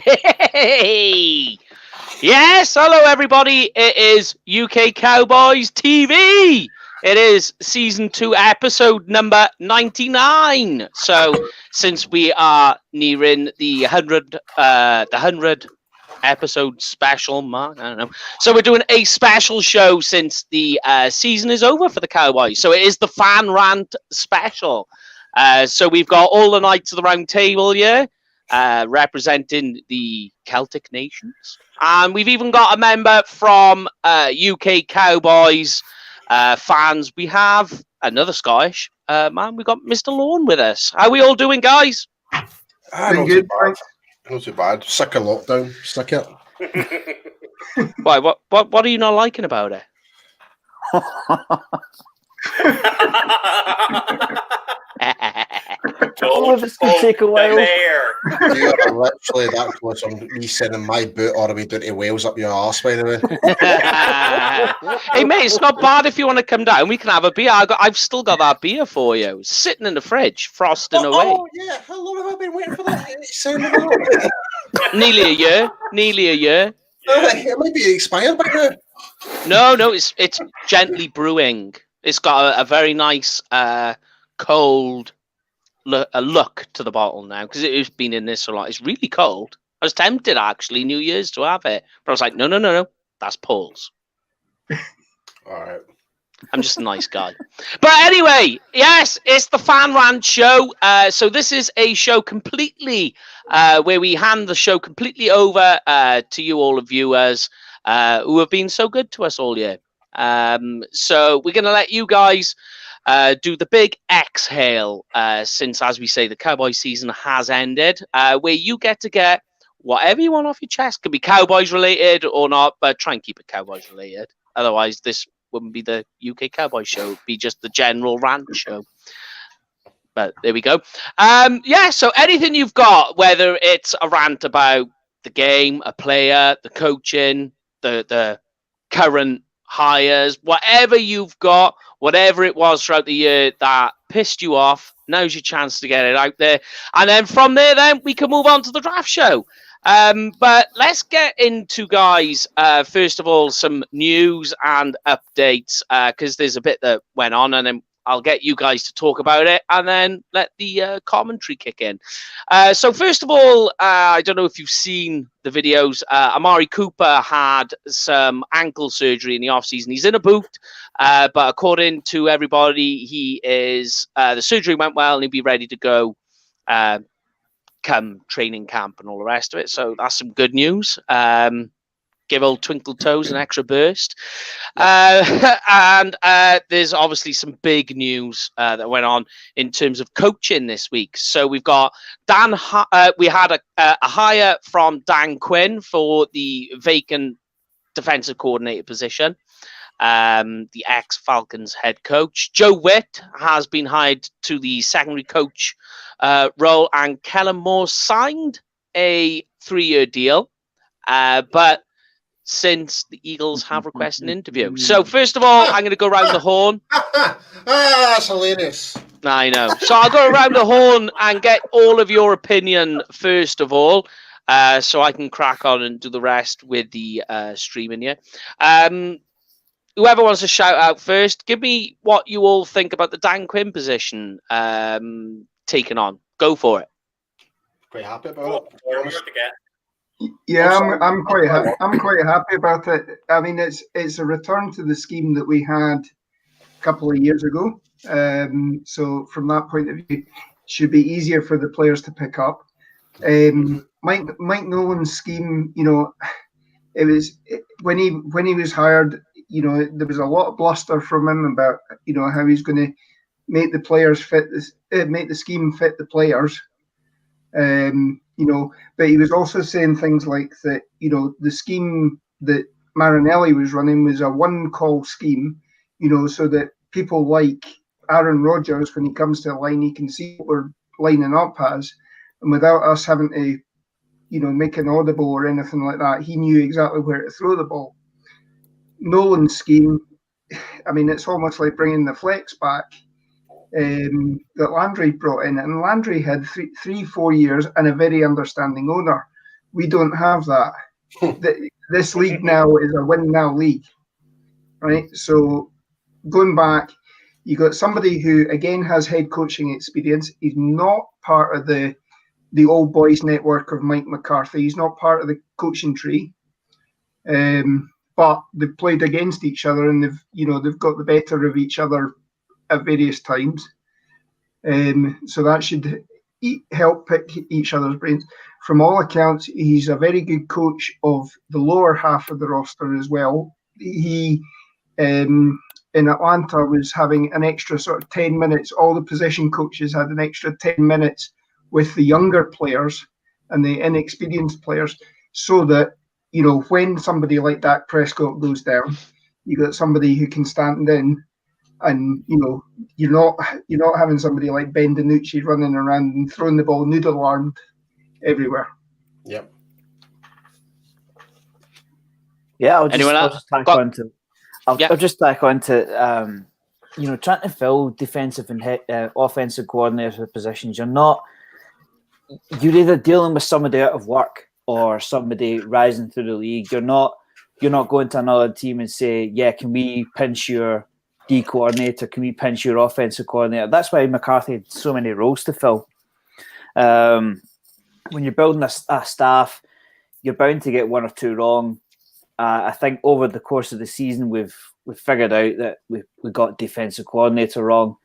Hey! Yes, hello everybody. It is UK Cowboys TV. It is season 2, episode number 99. So, since we are nearing the 100 episode special mark, I don't know. So we're doing a special show since the season is over for the Cowboys. So it is the Fan Rant Special. So we've got all the Knights of the Round Table here, representing the Celtic nations. And we've even got a member from UK Cowboys fans. We have another Scottish man. We've got Mr. Lawn with us. How are we all doing, guys? Not too bad. Not too bad. Sick of lockdown. Sick it. Why? What are you not liking about it? All of us can take a while. You are literally that close on me sending my boot all the way down to Wales up your arse, by the way. Hey mate, it's not bad if you want to come down. We can have a beer. I've still got that beer for you, it's sitting in the fridge, frosting away. Oh yeah, how long have I been waiting for that? Nearly a year. It might be expired by now. No, it's gently brewing. It's got a very nice cold look to the bottle now because it's been in this so long. It's really cold. I was tempted actually New Year's to have it, but I was like, no, that's Paul's. All right. I'm just a nice guy. But anyway, yes, it's the Fan Rant show. So this is a show completely where we hand the show completely over to you, all the viewers who have been so good to us all year. So we're going to let you guys do the big exhale since, as we say, the Cowboys season has ended, where you get whatever you want off your chest. Could be Cowboys related or not, but try and keep it Cowboys related. Otherwise, this wouldn't be the UK Cowboys show. It'd be just the general rant show. But there we go. Yeah, so anything you've got, whether it's a rant about the game, a player, the coaching, the current hires, whatever you've got, whatever it was throughout the year that pissed you off, now's your chance to get it out there. And then from there, then we can move on to the draft show. But let's get into, guys, first of all, some news and updates, because there's a bit that went on, and then I'll get you guys to talk about it and then let the commentary kick in. So first of all, I don't know if you've seen the videos. Amari Cooper had some ankle surgery in the offseason. He's in a boot, but according to everybody, he is the surgery went well and he'll be ready to go come training camp and all the rest of it. So that's some good news. Give old Twinkle Toes an extra burst. And there's obviously some big news that went on in terms of coaching this week. So we've got we had a hire from Dan Quinn for the vacant defensive coordinator position. The ex-Falcons head coach. Joe Witt has been hired to the secondary coach role, and Kellen Moore signed a 3-year deal. But since the Eagles have requested an interview. So first of all, I'm going to go around the horn. That's hilarious. I know. So I'll go around the horn and get all of your opinion first of all, so I can crack on and do the rest with the streaming here. Whoever wants to shout out first, give me what you all think about the Dan Quinn position taken on. Go for it. Quite happy about it. Yeah, I'm quite happy about it. I mean, it's a return to the scheme that we had a couple of years ago. So from that point of view, it should be easier for the players to pick up. Mike Nolan's scheme, you know, when he was hired, you know, there was a lot of bluster from him about, you know, how he's going to make the players make the scheme fit the players. You know, but he was also saying things like that, you know, the scheme that Marinelli was running was a one-call scheme, you know, so that people like Aaron Rodgers, when he comes to a line, he can see what we're lining up as, and without us having to, you know, make an audible or anything like that, he knew exactly where to throw the ball. Nolan's scheme, I mean, it's almost like bringing the flex back. That Landry brought in, and Landry had 3-4 years and a very understanding owner. We don't have that. This league now is a win now league, right? So going back, you got somebody who again has head coaching experience. He's not part of the old boys network of Mike McCarthy. He's not part of the coaching tree. But they've played against each other, and they've got the better of each other at various times. So that should help pick each other's brains. From all accounts, he's a very good coach of the lower half of the roster as well. He in Atlanta was having an extra sort of 10 minutes. All the position coaches had an extra 10 minutes with the younger players and the inexperienced players, so that, when somebody like Dak Prescott goes down, you got somebody who can stand in, and you're not having somebody like Ben DiNucci running around and throwing the ball noodle-armed everywhere. Yep. Yeah, I'll Anyone else? just tack on to. I'll just tack on to trying to fill defensive and offensive coordinator positions. You're either dealing with somebody out of work or somebody rising through the league. You're not going to another team and say, yeah, can we pinch your D coordinator? Can we pinch your offensive coordinator? That's why McCarthy had so many roles to fill. When you're building a staff, you're bound to get one or two wrong. I think over the course of the season, we've figured out that we got defensive coordinator wrong.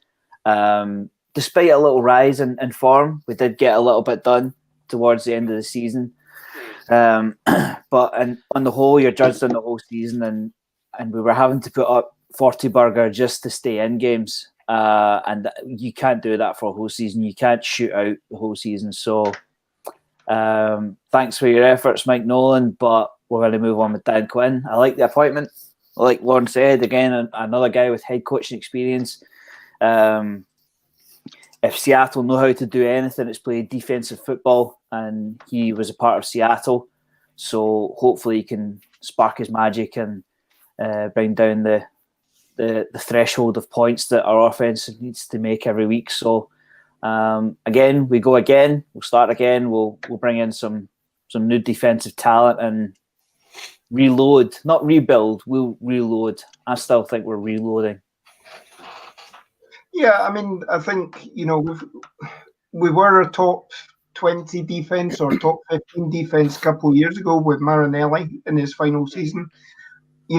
Despite a little rise in form, we did get a little bit done towards the end of the season. But on the whole, you're judged on the whole season, and we were having to put up 40 burger just to stay in games. And you can't do that for a whole season. You can't shoot out the whole season. So thanks for your efforts, Mike Nolan, but we're going to move on with Dan Quinn. I like the appointment. Like Lauren said, again, another guy with head coaching experience. If Seattle know how to do anything, it's play defensive football, and he was a part of Seattle. So hopefully he can spark his magic and bring down the threshold of points that our offense needs to make every week. So again, we go again. We'll start again. We'll bring in some new defensive talent and reload, not rebuild. We'll reload. I still think we're reloading. Yeah, I mean, I think we were a top 20 defense or top 15 defense a couple of years ago with Marinelli in his final season. A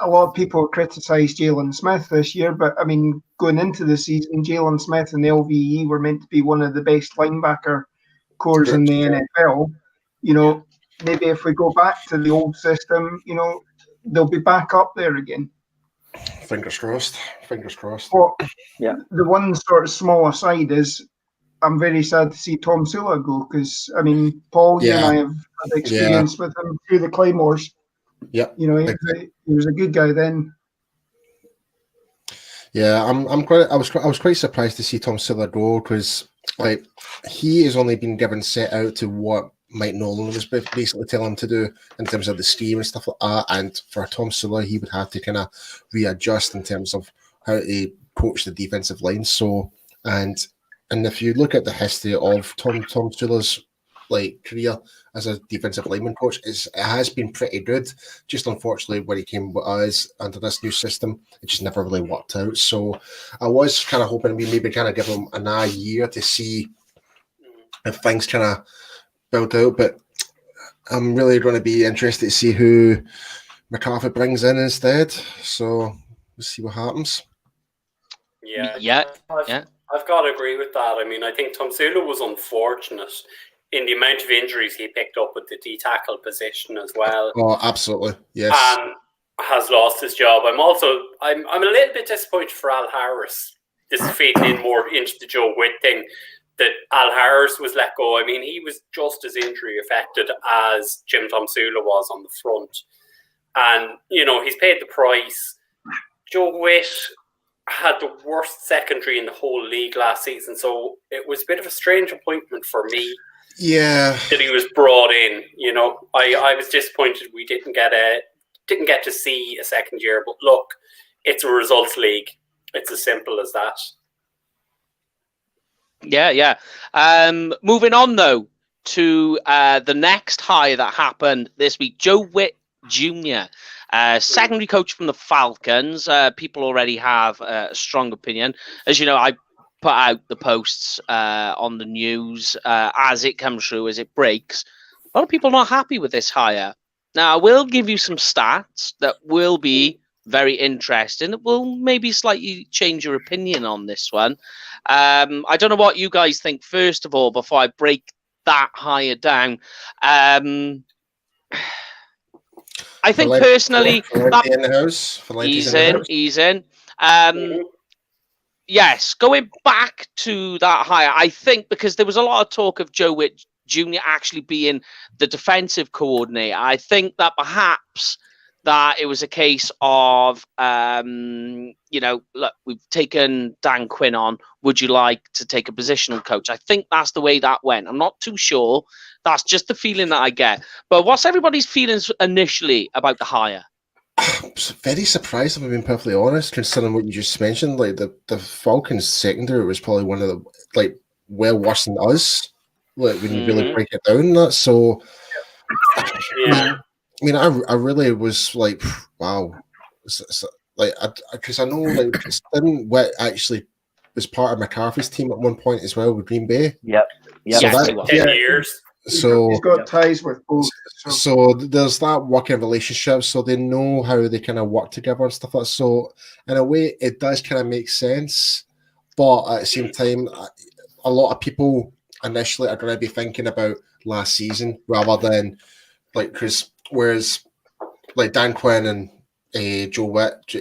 lot of people criticised Jalen Smith this year, but I mean, going into the season, Jalen Smith and LVE were meant to be one of the best linebacker cores in the NFL. Maybe if we go back to the old system, they'll be back up there again. Fingers crossed. Fingers crossed. But the one sort of small aside is, I'm very sad to see Tom Sula go, because I mean, Paul, you and I have had experience with him through the Claymores. Yeah, he was a good guy then. Yeah, I was quite surprised to see Tom Sula go, because he has only been given set out to what Mike Nolan was basically telling him to do in terms of the scheme and stuff like that. And for Tom Sula, he would have to kind of readjust in terms of how to coach the defensive line. So, and if you look at the history of Tom Sula's career as a defensive lineman coach, it has been pretty good. Just unfortunately, when he came with us under this new system, it just never really worked out. So I was kind of hoping we maybe kind of give him another year to see if things kind of build out. But I'm really going to be interested to see who McCarthy brings in instead. So we'll see what happens. Yeah. I've got to agree with that. I mean, I think Tom Sula was unfortunate in the amount of injuries he picked up with the D-tackle position as well. Oh, absolutely. Yes. And has lost his job. I'm a little bit disappointed for Al Harris. This is feeding in more into the Joe Witt thing, that Al Harris was let go. I mean, he was just as injury affected as Jim Tom Sula was on the front. And, he's paid the price. Joe Witt had the worst secondary in the whole league last season, so it was a bit of a strange appointment for me. Yeah, that he was brought in. I was disappointed we didn't get to see a second year. But look, it's a results league. It's as simple as that. Yeah. Moving on though to the next hire that happened this week. Joe Witt Jr., secondary coach from the Falcons. People already have a strong opinion. As you know, I put out the posts on the news as it comes through, as it breaks. A lot of people are not happy with this hire. Now, I will give you some stats that will be very interesting. It will maybe slightly change your opinion on this one. I don't know what you guys think, first of all, before I break that hire down. I think personally, he's in. Yes, going back to that hire, I think because there was a lot of talk of Joe Witt Jr. actually being the defensive coordinator, I think that perhaps that it was a case of, you know, look, we've taken Dan Quinn on. Would you like to take a positional coach? I think that's the way that went. I'm not too sure. That's just the feeling that I get. But what's everybody's feelings initially about the hire? I'm very surprised, if I'm being perfectly honest, considering what you just mentioned. Like the Falcons secondary was probably one of the well worse than us. Like when you really break it down, that so. Yeah. I mean, I really was like, wow, like, because I know like didn't Witt actually was part of McCarthy's team at one point as well with Green Bay. Yep. So yes, 10 years. So he's got ties with both. So there's that working relationship, so they know how they kind of work together and stuff like that. So in a way, it does kind of make sense, but at the same time, a lot of people initially are going to be thinking about last season rather than like because. Whereas, like Dan Quinn and Joe Witt,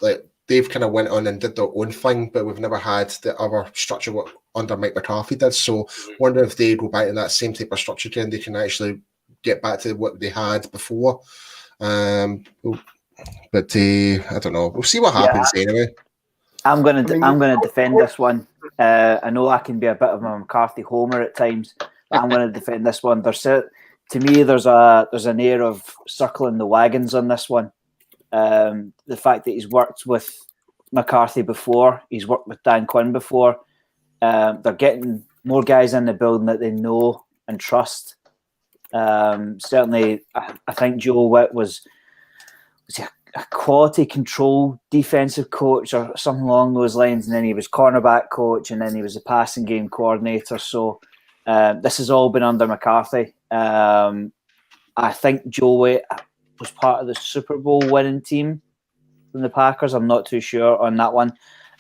like they've kind of went on and did their own thing, but we've never had the other structure what under Mike McCarthy did. So, wonder if they go back to that same type of structure again, they can actually get back to what they had before. But I don't know. We'll see what happens anyway. I'm gonna defend this one. I know I can be a bit of a McCarthy homer at times, but I'm going to defend this one. To me, there's an air of circling the wagons on this one. The fact that he's worked with McCarthy before, he's worked with Dan Quinn before. They're getting more guys in the building that they know and trust. Certainly, I think Joe Witt was a quality control defensive coach or something along those lines, and then he was cornerback coach, and then he was a passing game coordinator. So this has all been under McCarthy. I think Joe Witt was part of the Super Bowl winning team from the Packers. I'm not too sure on that one.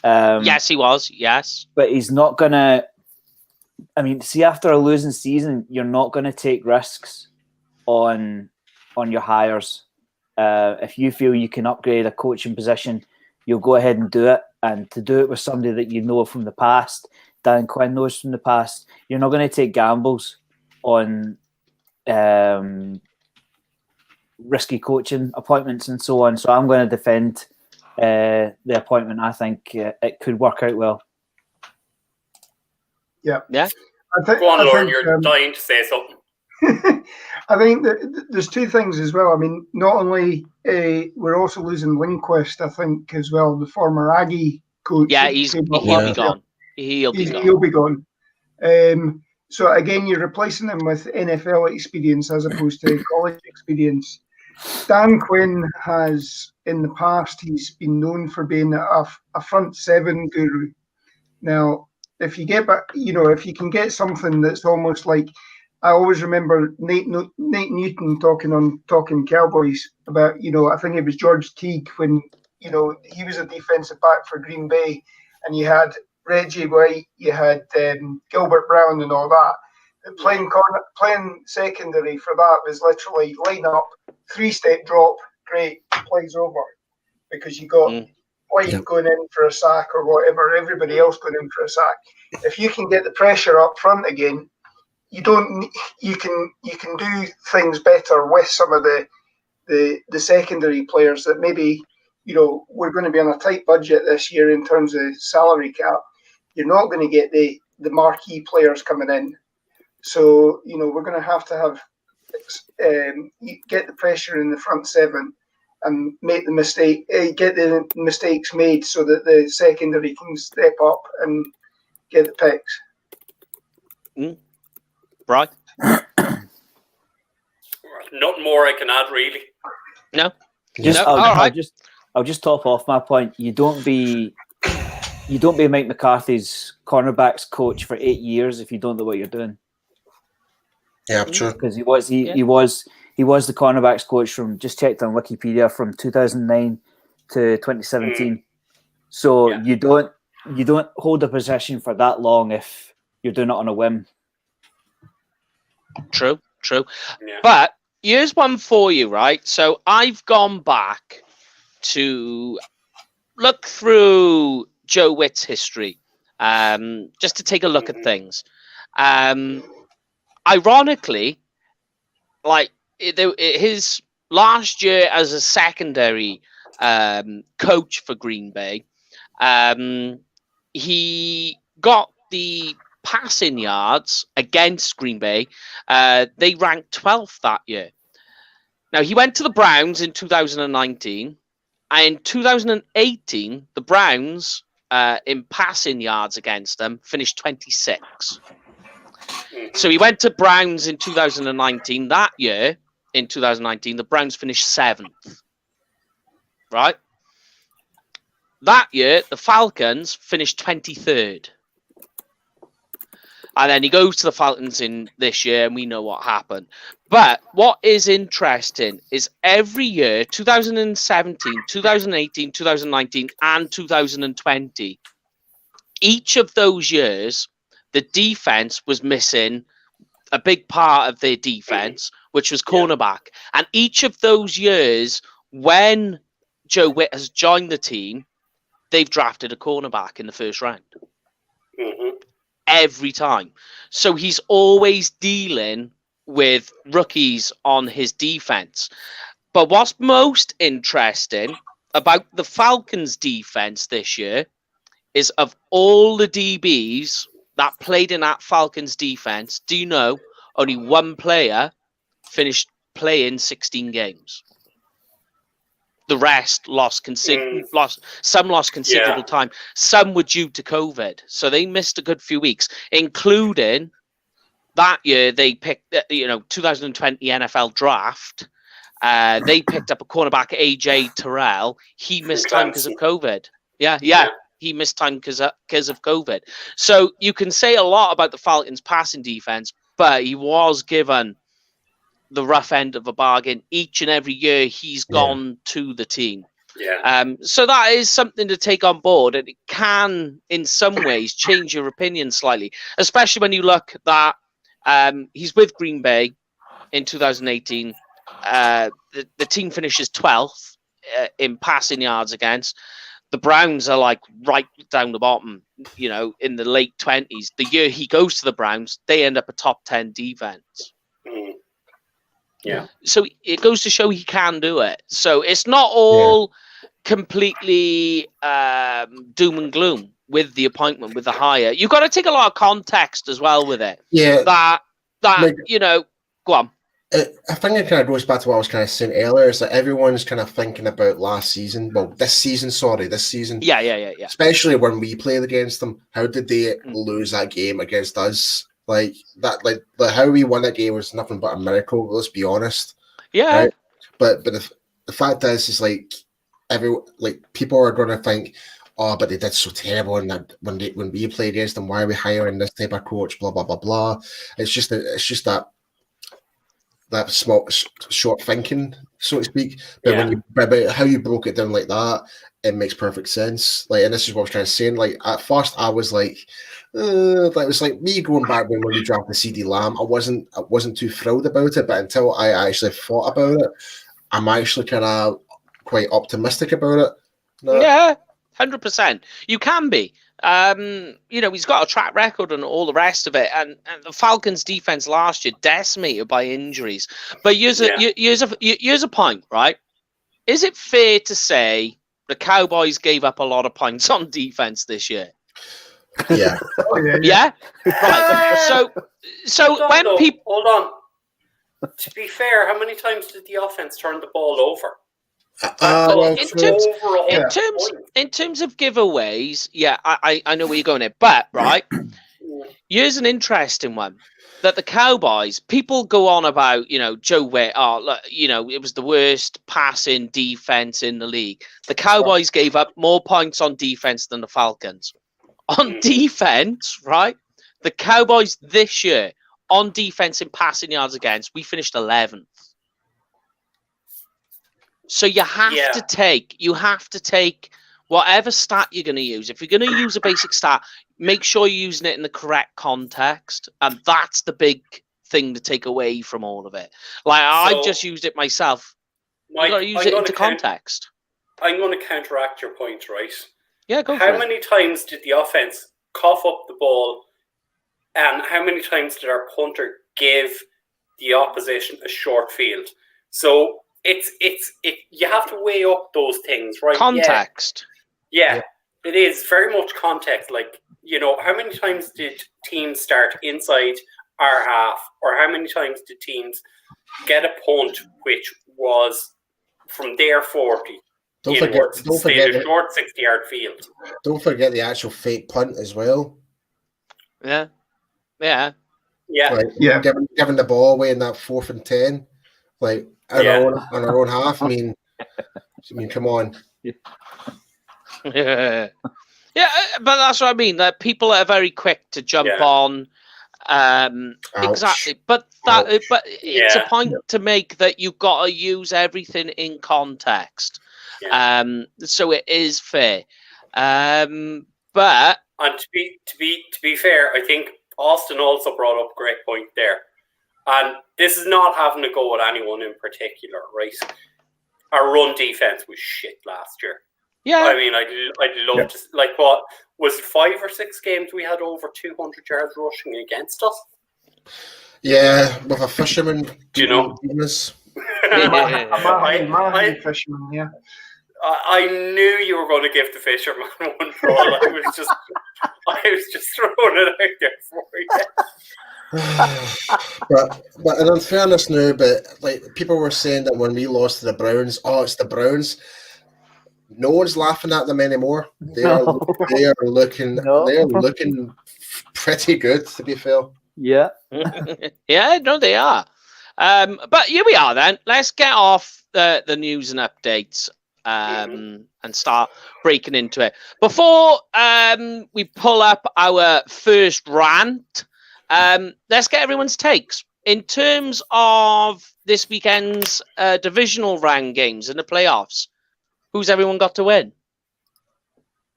Yes, he was. Yes. But he's not going to... I mean, see, after a losing season, you're not going to take risks on your hires. If you feel you can upgrade a coaching position, you'll go ahead and do it. And to do it with somebody that you know from the past, Dan Quinn knows from the past, you're not going to take gambles on risky coaching appointments and so on. So I'm going to defend the appointment. I think it could work out well. Yeah. Go on, Lauren, you're dying to say something. I think that there's two things as well. I mean, not only we're also losing Lindquist, I think, as well, the former Aggie coach. Yeah, he'll be gone. He'll be gone. So again, you're replacing him with NFL experience as opposed to college experience. Dan Quinn has, in the past, he's been known for being a front seven guru. Now, if you get back, if you can get something that's almost like, I always remember Nate Newton talking Cowboys about, I think it was George Teague when, he was a defensive back for Green Bay, and you had Reggie White, you had Gilbert Brown and all that. Playing secondary for that was literally line up, 3-step drop, great, plays over. Because you got White going in for a sack or whatever, everybody else going in for a sack. If you can get the pressure up front again, you can do things better with some of the secondary players that maybe, we're going to be on a tight budget this year in terms of salary cap. You're not going to get the marquee players coming in. So, we're going to have get the pressure in the front seven and make get the mistakes made so that the secondary can step up and get the picks. Right. Nothing more I can add, really. No. I'll just top off my point. You don't be Mike McCarthy's cornerbacks coach for 8 years if you don't know what you're doing. Yeah, true. Because he was the cornerbacks coach from, just checked on Wikipedia, from 2009 to 2017. So you don't hold a position for that long if you're doing it on a whim. True. Yeah. But here's one for you, right? So I've gone back to look through Joe Witt's history, just to take a look at things. Ironically, like his last year as a secondary coach for Green Bay, he got the passing yards against Green Bay. They ranked 12th that year. Now, he went to the Browns in 2019. And in 2018, the Browns, in passing yards against them, finished 26. So he went to Browns in 2019. That year, in 2019, the Browns finished 7th. Right? That year, the Falcons finished 23rd. And then he goes to the Falcons in this year, and we know what happened. But what is interesting is every year, 2017, 2018, 2019, and 2020, each of those years, the defense was missing a big part of their defense, which was cornerback. And each of those years, when Joe Witt has joined the team, they've drafted a cornerback in the first round. Every time. So he's always dealing with rookies on his defense. But what's most interesting about the Falcons defense this year is, of all the DBs that played in that Falcons defense, do you know only one player finished playing 16 games? The rest lost considerable time. Some were due to COVID, so they missed a good few weeks, including that year they picked, 2020 NFL draft. They picked up a cornerback, AJ Terrell. He missed time because of COVID. Yeah. He missed time because of COVID. So you can say a lot about the Falcons' passing defense, but he was given the rough end of a bargain each and every year he's gone to the team. So that is something to take on board, and it can, in some ways, change your opinion slightly, especially when you look that he's with Green Bay in 2018. The team finishes 12th in passing yards against. The Browns are like right down the bottom, in the late 20s. The year he goes to the Browns, they end up a top 10 defense. Yeah. So it goes to show he can do it. So it's not all completely doom and gloom with the appointment, with the hire. You've got to take a lot of context as well with it. Yeah. That go on. I think it kind of goes back to what I was kind of saying earlier, is that everyone's kind of thinking about last season. Well, this season. Yeah. Especially when we played against them. How did they lose that game against us? Like how we won that game was nothing but a miracle. Let's be honest. Yeah. Right? But the fact is like people are going to think, oh, but they did so terrible, and that when we play against them, why are we hiring this type of coach? Blah blah blah blah. It's just that small short thinking, so to speak. But but how you broke it down like that, it makes perfect sense. Like, and this is what I was trying to say. Like, at first, I was like, it was like me going back when we drafted CD Lamb. I wasn't too thrilled about it, but until I actually thought about it, I'm actually kind of quite optimistic about it. No? Yeah, 100%. You can be. He's got a track record and all the rest of it, and the Falcons' defense last year decimated by injuries. But here's a point, right? Is it fair to say the Cowboys gave up a lot of points on defense this year? Yeah. Yeah. Right. So when people hold on. To be fair, how many times did the offense turn the ball over? In terms of giveaways, I know where you're going there, but right, here's an interesting one. that the Cowboys, people go on about, Joe Witt, it was the worst passing defense in the league. The Cowboys gave up more points on defense than the Falcons. On defense, right? The Cowboys this year, on defense in passing yards against, we finished 11th. So you have to take whatever stat you're going to use. If you're going to use a basic stat, make sure you're using it in the correct context. And that's the big thing to take away from all of it. Like, I just used it myself. Mike, you got to use it into context. I'm going to counteract your point, right? Yeah, go for How it. many times did the offense cough up the ball, and how many times did our punter give the opposition a short field? So you have to weigh up those things, right? Context. Yeah, it is very much context. Like, how many times did teams start inside our half, or how many times did teams get a punt which was from their 40 Don't inwards, forget a short 60-yard field? Don't forget the actual fake punt as well. Yeah. Like, giving the ball away in that 4th and 10, like on our own half. I mean, come on. Yeah, but that's what I mean. That people are very quick to jump on. Exactly, but it's a point to make that you've got to use everything in context. So it is fair. But and to be fair, I think Austin also brought up a great point there. And this is not having to go at anyone in particular, right? Our run defense was shit last year. Yeah. I mean, I'd love to, like, what was it, 5 or 6 games we had over 200 yards rushing against us? Yeah, with a fisherman. Do you know? Mahi fisherman, yeah. I knew you were going to give the fisherman one ball. I was just throwing it out there for you. but in unfairness now, but like people were saying that when we lost to the Browns, it's the Browns. No one's laughing at them anymore. They are looking pretty good, to be fair. Yeah. Yeah, no, they are. But here we are then. Let's get off the news and updates and start breaking into it. Before we pull up our first rant, let's get everyone's takes. In terms of this weekend's divisional round games in the playoffs, who's everyone got to win?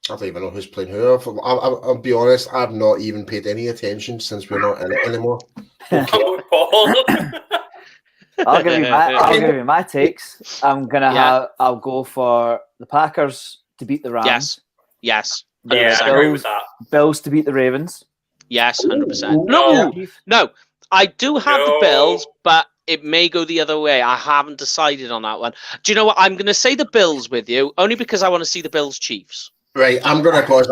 I don't even know who's playing who. I'll be honest, I've not even paid any attention since we're not in it anymore. I'll give you my takes. I'll go for the Packers to beat the Rams. Yes. I agree with that. Bills to beat the Ravens. Yes, 100%. No. I do have the Bills, but it may go the other way. I haven't decided on that one. Do you know what? I'm going to say the Bills with you, only because I want to see the Bills Chiefs. Right, I'm gonna cause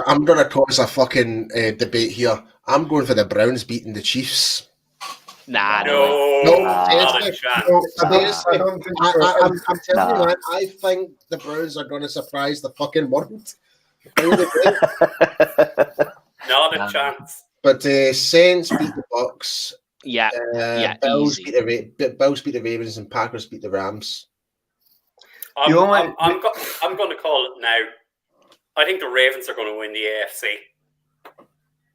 a fucking debate here. I'm going for the Browns beating the Chiefs. Nah, not a chance. I'm telling you, man, I think the Browns are going to surprise the fucking world. Not a chance. But Saints beat the Bucks. Bills beat the Ravens, and Packers beat the Rams. I'm going to call it now. I think the Ravens are going to win the AFC.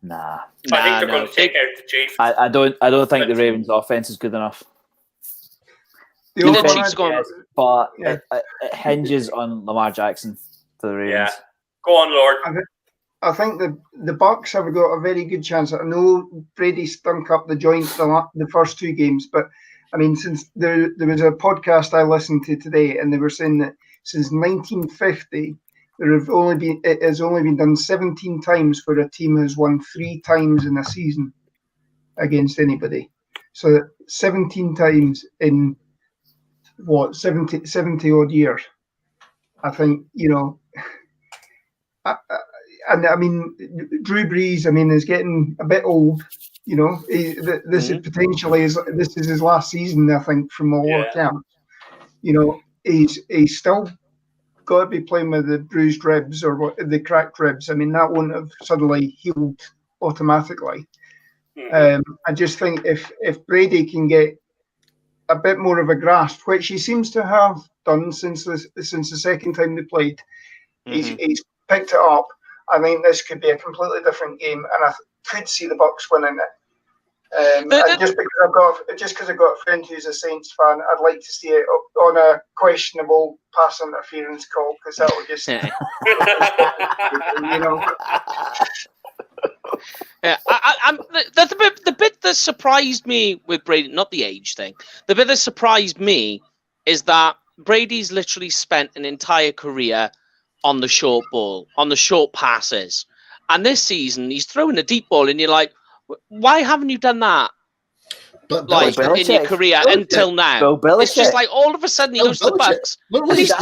Nah. I think they're going to take out the Chiefs. I don't think the Ravens' offense is good enough. But it hinges on Lamar Jackson for the Ravens. Yeah. Go on, Lord. I think the Bucks have got a very good chance. I know Brady stunk up the joint the first 2 games, but I mean, since there was a podcast I listened to today, and they were saying that since 1950, it has only been done 17 times where a team has won 3 times in a season against anybody. So 17 times in 70 odd years. I think, and I mean, Drew Brees, is getting a bit old. This is potentially this is his last season, I think, from all accounts. He's still got to be playing with the bruised ribs or the cracked ribs. I mean, that won't have suddenly healed automatically. I just think if Brady can get a bit more of a grasp, which he seems to have done since the second time they played, he's picked it up. I think this could be a completely different game, and I could see the Bucks winning it. Just because I've got a friend who's a Saints fan, I'd like to see it on a questionable pass interference call, because that would just, you know. Yeah, the bit that surprised me with Brady, not the age thing, the bit that surprised me is that Brady's literally spent an entire career on the short ball, on the short passes. And this season, he's throwing a deep ball, and you're like, why haven't you done that? But Like in your career until now, it's just like all of a sudden he goes to the Bucks and he's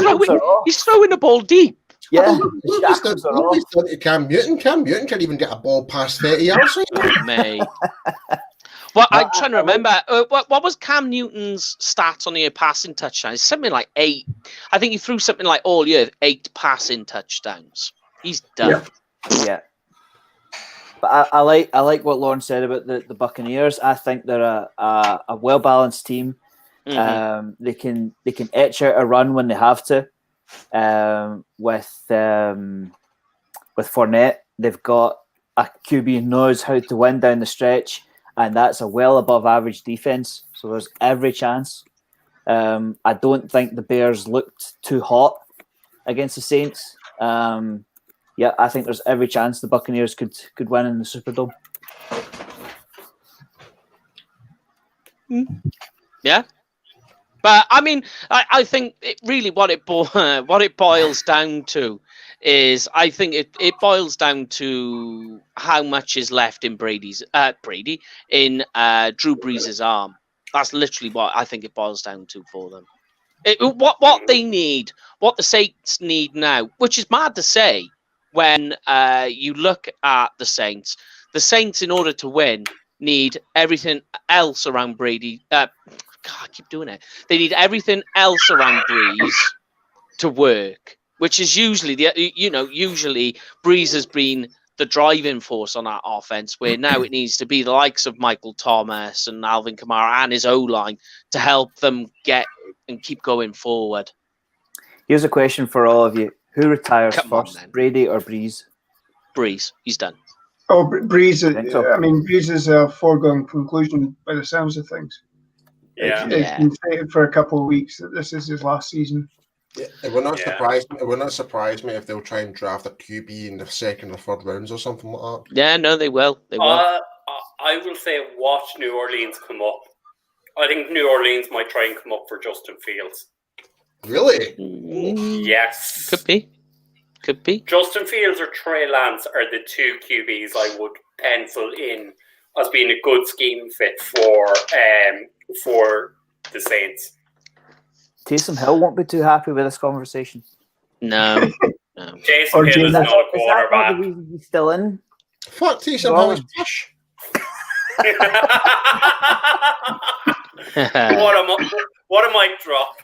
throwing the ball deep. Yeah, nobody's done it to Cam Newton. Cam Newton can't even get a ball past 30 yards. Mate. Well, I'm trying to remember. What was Cam Newton's stats on the passing touchdowns? Something like 8. I think he threw something like all year 8 passing touchdowns. He's done. Yeah. But I like what Lauren said about the Buccaneers. I think they're a well balanced team. They can etch out a run when they have to. With Fournette, they've got a QB who knows how to win down the stretch, and that's a well above average defense. So there's every chance. I don't think the Bears looked too hot against the Saints. Yeah, I think there's every chance the Buccaneers could win in the Superdome. Yeah. But I mean, I think it really what it boils down to is I think it boils down to how much is left in Drew Brees' arm. That's literally what I think it boils down to for them. What they need, what the Saints need now, which is mad to say when you look at the Saints in order to win need everything else around Brady. God, I keep doing it. They need everything else around Breeze to work, which is usually usually Breeze has been the driving force on that offense, where now it needs to be the likes of Michael Thomas and Alvin Kamara and his O-line to help them get and keep going forward. Here's a question for all of you. Who retires first, Brady or Breeze? Breeze. He's done. Oh, Breeze. I mean, Breeze is a foregone conclusion by the sounds of things. Yeah. It's been stated for a couple of weeks that this is his last season. Yeah, it would not surprise me if they'll try and draft a QB in the second or third rounds or something like that. Yeah, no, they will. They will. I will say watch New Orleans come up. I think New Orleans might try and come up for Justin Fields. Really? Yes. Could be. Justin Fields or Trey Lance are the 2 QBs I would pencil in as being a good scheme fit for the Saints. Taysom Hill won't be too happy with this conversation. No. Taysom Hill is not a quarterback. Is that the reason he's still in? Fuck Taysom Hill is push. What a mic drop.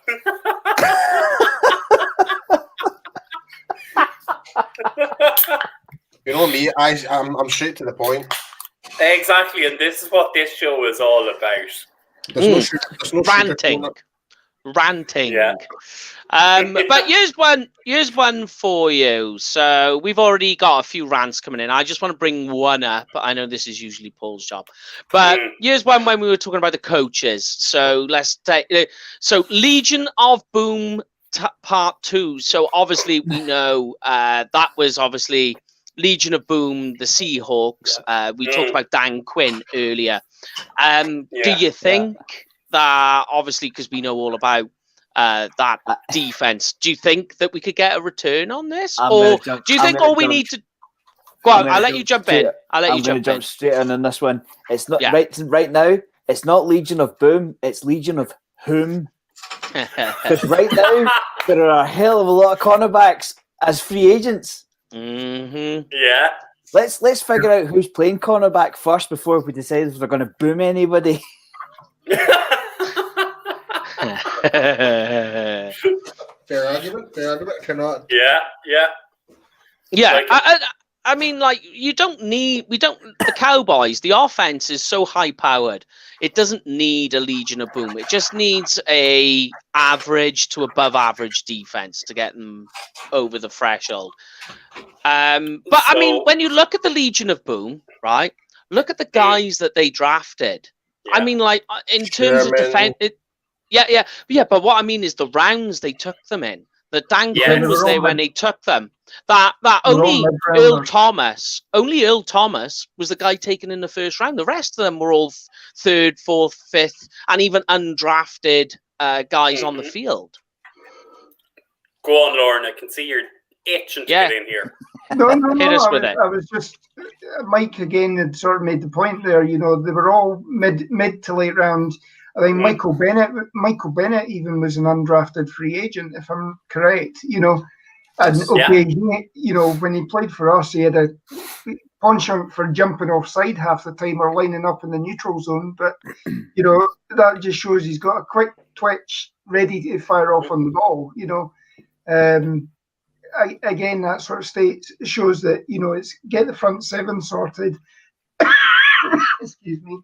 You know me, I'm straight to the point. Exactly, and this is what this show is all about. There's no ranting. Yeah. But here's one for you. So we've already got a few rants coming in. I just want to bring one up. I know this is usually Paul's job, but here's one when we were talking about the coaches. So let's take Legion of Boom Part 2. So obviously we know that was obviously Legion of Boom, the Seahawks. We talked about Dan Quinn earlier. Do you think that, obviously, because we know all about that defense, do you think that we could get a return on this? Do you think all we need to... Go on, I'll let you jump in. I'm going to jump straight in on this one. It's not right now, it's not Legion of Boom, it's Legion of Whom. Because right now, there are a hell of a lot of cornerbacks as free agents. Mm-hmm. Yeah. Let's figure out who's playing cornerback first before we decide if we're going to boom anybody. Fair argument. Cannot. Yeah. Yeah. Like I mean, like, the Cowboys, the offense is so high powered. It doesn't need a Legion of Boom. It just needs a average to above average defense to get them over the threshold. But I mean, when you look at the Legion of Boom, right? Look at the guys that they drafted. Yeah. I mean, like, in terms of defense, but what I mean is the rounds they took them in. That Dan Quinn was there when they took them. That only Earl Thomas was the guy taken in the first round. The rest of them were all third, fourth, fifth, and even undrafted guys on the field. Go on, Lauren. I can see you're itching to get in here. No. Hit us with it. I was just Mike again had sort of made the point there. You know, they were all mid to late round. I think Michael Bennett even was an undrafted free agent, if I'm correct. You know, and you know, when he played for us, he had a penchant for jumping offside half the time or lining up in the neutral zone. But you know, that just shows he's got a quick twitch, ready to fire off on the ball. You know, again, that sort of shows that, you know, it's get the front seven sorted. Excuse me,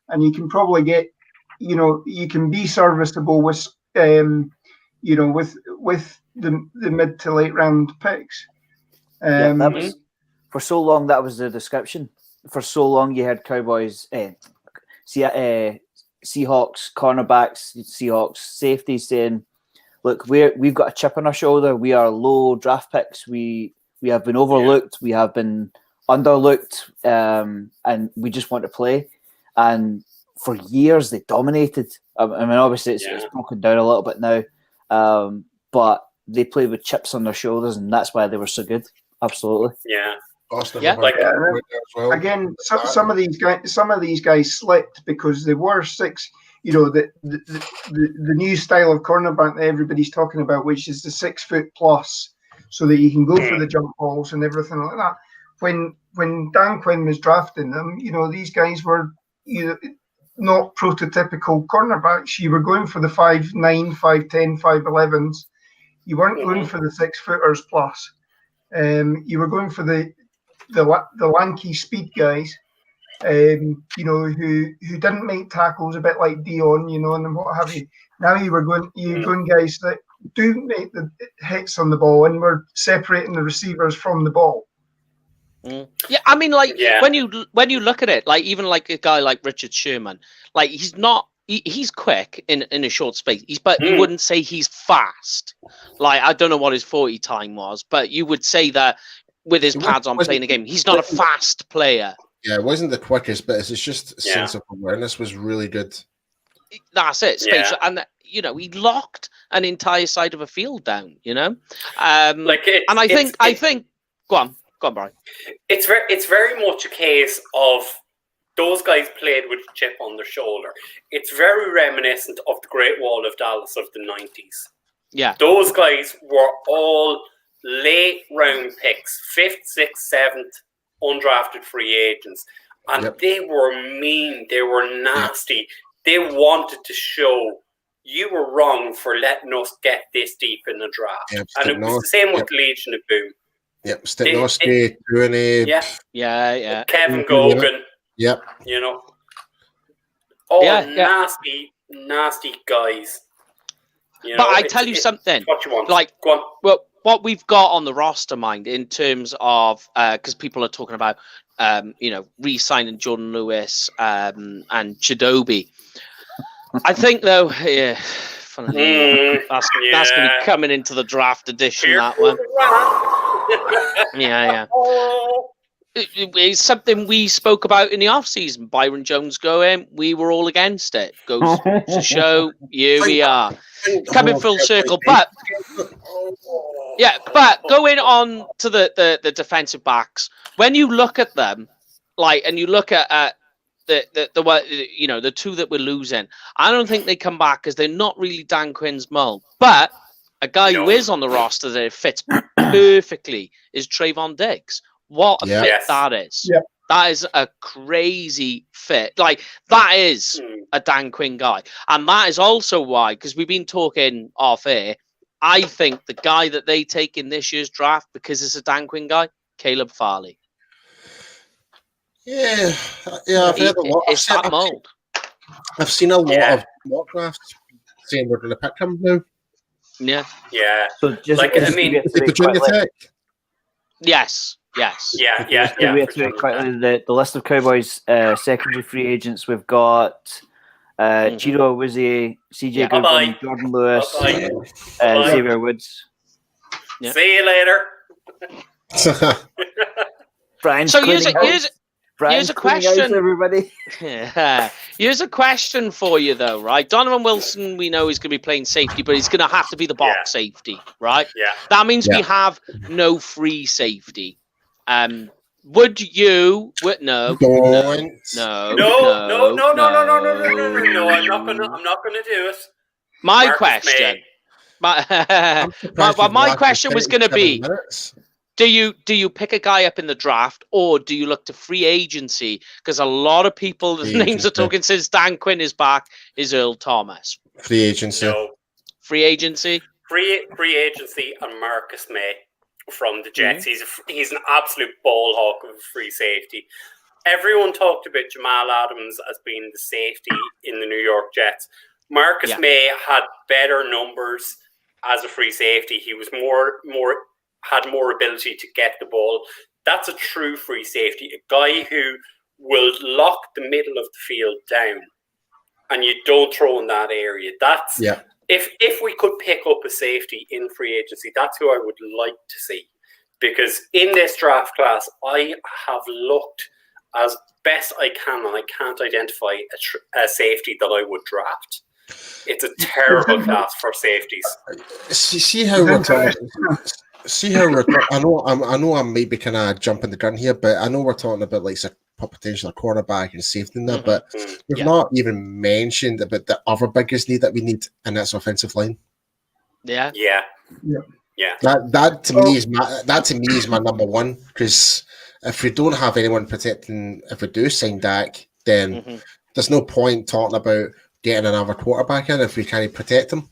and you can probably get. You know, you can be serviceable with, you know, with the mid to late round picks. That was for so long. That was the description. For so long, you had Cowboys, Seahawks cornerbacks, Seahawks safeties saying, "Look, we've got a chip on our shoulder. We are low draft picks. We have been overlooked. We have been underlooked, and we just want to play." And for years, they dominated. I mean, obviously, it's broken down a little bit now, but they played with chips on their shoulders, and that's why they were so good. Absolutely. Yeah. Austin, again, some of these guys slipped because they were six. You know, the new style of cornerback that everybody's talking about, which is the 6 foot plus, so that you can go for the jump balls and everything like that. When Dan Quinn was drafting them, you know, these guys were not prototypical cornerbacks. You were going for the 5'9", 5'10", 5'11s. You weren't going for the 6 footers plus. You were going for the lanky speed guys, you know, who didn't make tackles, a bit like Dion, you know, and what have you. Now you're going guys that do make the hits on the ball and were separating the receivers from the ball. Yeah, I mean, like when you look at it, like even like a guy like Richard Sherman, like he's quick in a short space, but you wouldn't say he's fast. Like, I don't know what his 40 time was, but you would say that with his pads on playing the game, he's not a fast player. Yeah, it wasn't the quickest, but it's just sense of awareness was really good. That's it. Spatial, and you know, he locked an entire side of a field down. You know, I think. Go on, Brian. It's very much a case of those guys played with a chip on their shoulder. It's very reminiscent of the Great Wall of Dallas of the 90s. Yeah, those guys were all late round picks, 5th, 6th, 7th, undrafted free agents, and they were mean. They were nasty. They wanted to show you were wrong for letting us get this deep in the draft. And it was the same with Legion of Boom. Yep, Stepnoski, Rooney. Yeah. Kevin Gogan. Yep. You know, all nasty guys. You know, but I tell you something. What you want? Like, go on. Well, what we've got on the roster, mind, in terms of because people are talking about, you know, re-signing Jordan Lewis and Chidobe. I think though, funnily, that's going to be coming into the draft edition. That one. Yeah. It's something we spoke about in the off season. Byron Jones going, we were all against it. Goes to show, here we are, coming full circle. But going on to the defensive backs, when you look at them, like, and you look at the two that we're losing, I don't think they come back because they're not really Dan Quinn's mold. But a guy who is on the roster that fits perfectly is Trayvon Diggs. What a fit that is. Yep. That is a crazy fit. Like, that is a Dan Quinn guy. And that is also why, because we've been talking off air, I think the guy that they take in this year's draft, because it's a Dan Quinn guy, Caleb Farley. Yeah, I've heard a lot. It's that mold. I've seen a lot of mock drafts saying we're going to pick him now. Yeah. Yeah. So just, Like, just I mean, to Is it reiterate Virginia quickly, Tech? Yes. Yeah. to reiterate quickly, the list of Cowboys secondary free agents, we've got Chiro Awuzie, CJ Goodwin, Bye-bye. Jordan Lewis, Bye-bye. Xavier Woods. Yeah. See you later. Brian's So cleaning house. Brian's here's a cleaning house, question. everybody. Here's a question for you, though, right? Donovan Wilson, we know he's going to be playing safety, but he's going to have to be the box safety, right? Yeah. That means we have no free safety. Would you? No. No, I'm not gonna do it. My Marcus question. May. My question was going to be: Do you pick a guy up in the draft, or do you look to free agency? Because a lot of people, the names are talking since Dan Quinn is back, is Earl Thomas. Free agency. No. Free agency. Free agency and Marcus May from the Jets. He's an absolute ball hawk of a free safety. Everyone talked about Jamal Adams as being the safety in the New York Jets. Marcus May had better numbers as a free safety. He was had more ability to get the ball. That's a true free safety, a guy who will lock the middle of the field down, and you don't throw in that area. That's if we could pick up a safety in free agency, that's who I would like to see. Because in this draft class, I have looked as best I can, and I can't identify a safety that I would draft. It's a terrible class for safeties. See how we're talking. I know I may be kind of jumping the gun here, but I know we're talking about like potential cornerback and safety in there, but we've not even mentioned about the other biggest need that we need, and that's offensive line. Yeah. That to me is my number one, because if we don't have anyone protecting, if we do sign Dak, then there's no point talking about getting another quarterback in if we can't protect him.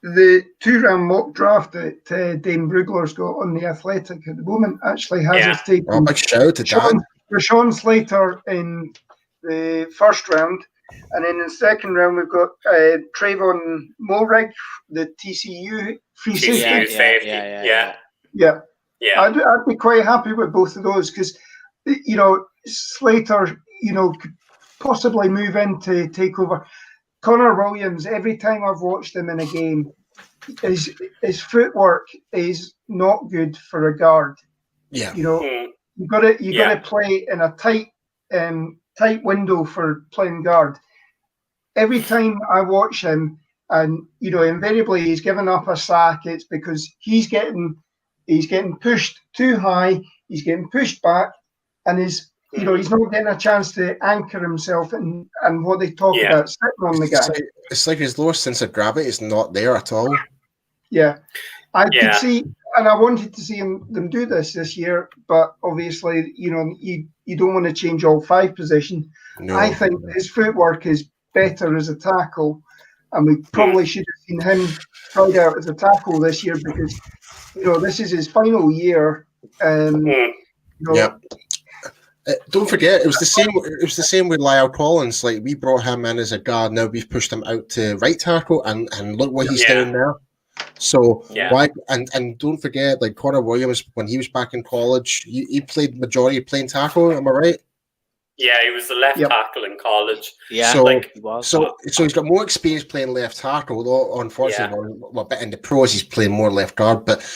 The 2-round mock draft that Dame Brugler's got on the Athletic at the moment actually has us taking big shout out to Dan. Rashawn Slater in the first round, and then in the second round we've got Trayvon Mulrig, the TCU free safety. Yeah. I'd be quite happy with both of those, because Slater could possibly move in to take over. Connor Williams, every time I've watched him in a game, his footwork is not good for a guard. Yeah. You got to play in a tight window for playing guard. Every time I watch him, and invariably he's given up a sack, it's because he's getting pushed too high, he's getting pushed back, and he's not getting a chance to anchor himself and what they talk about, sitting on the guy. It's like his lower sense of gravity is not there at all. Yeah. I could see, and I wanted to see them do this year, but obviously, you don't want to change all 5 positions. No. I think his footwork is better as a tackle, and we probably should have seen him tried out as a tackle this year, because, this is his final year. Don't forget, it was the same with Lyle Collins. Like, we brought him in as a guard, now we've pushed him out to right tackle, and look what he's doing now. So why? And don't forget, like, Connor Williams, when he was back in college, he played majority playing tackle. Am I right? Yeah, he was the left tackle in college. Yeah, so he's got more experience playing left tackle. Although unfortunately, a bit in the pros, he's playing more left guard, but.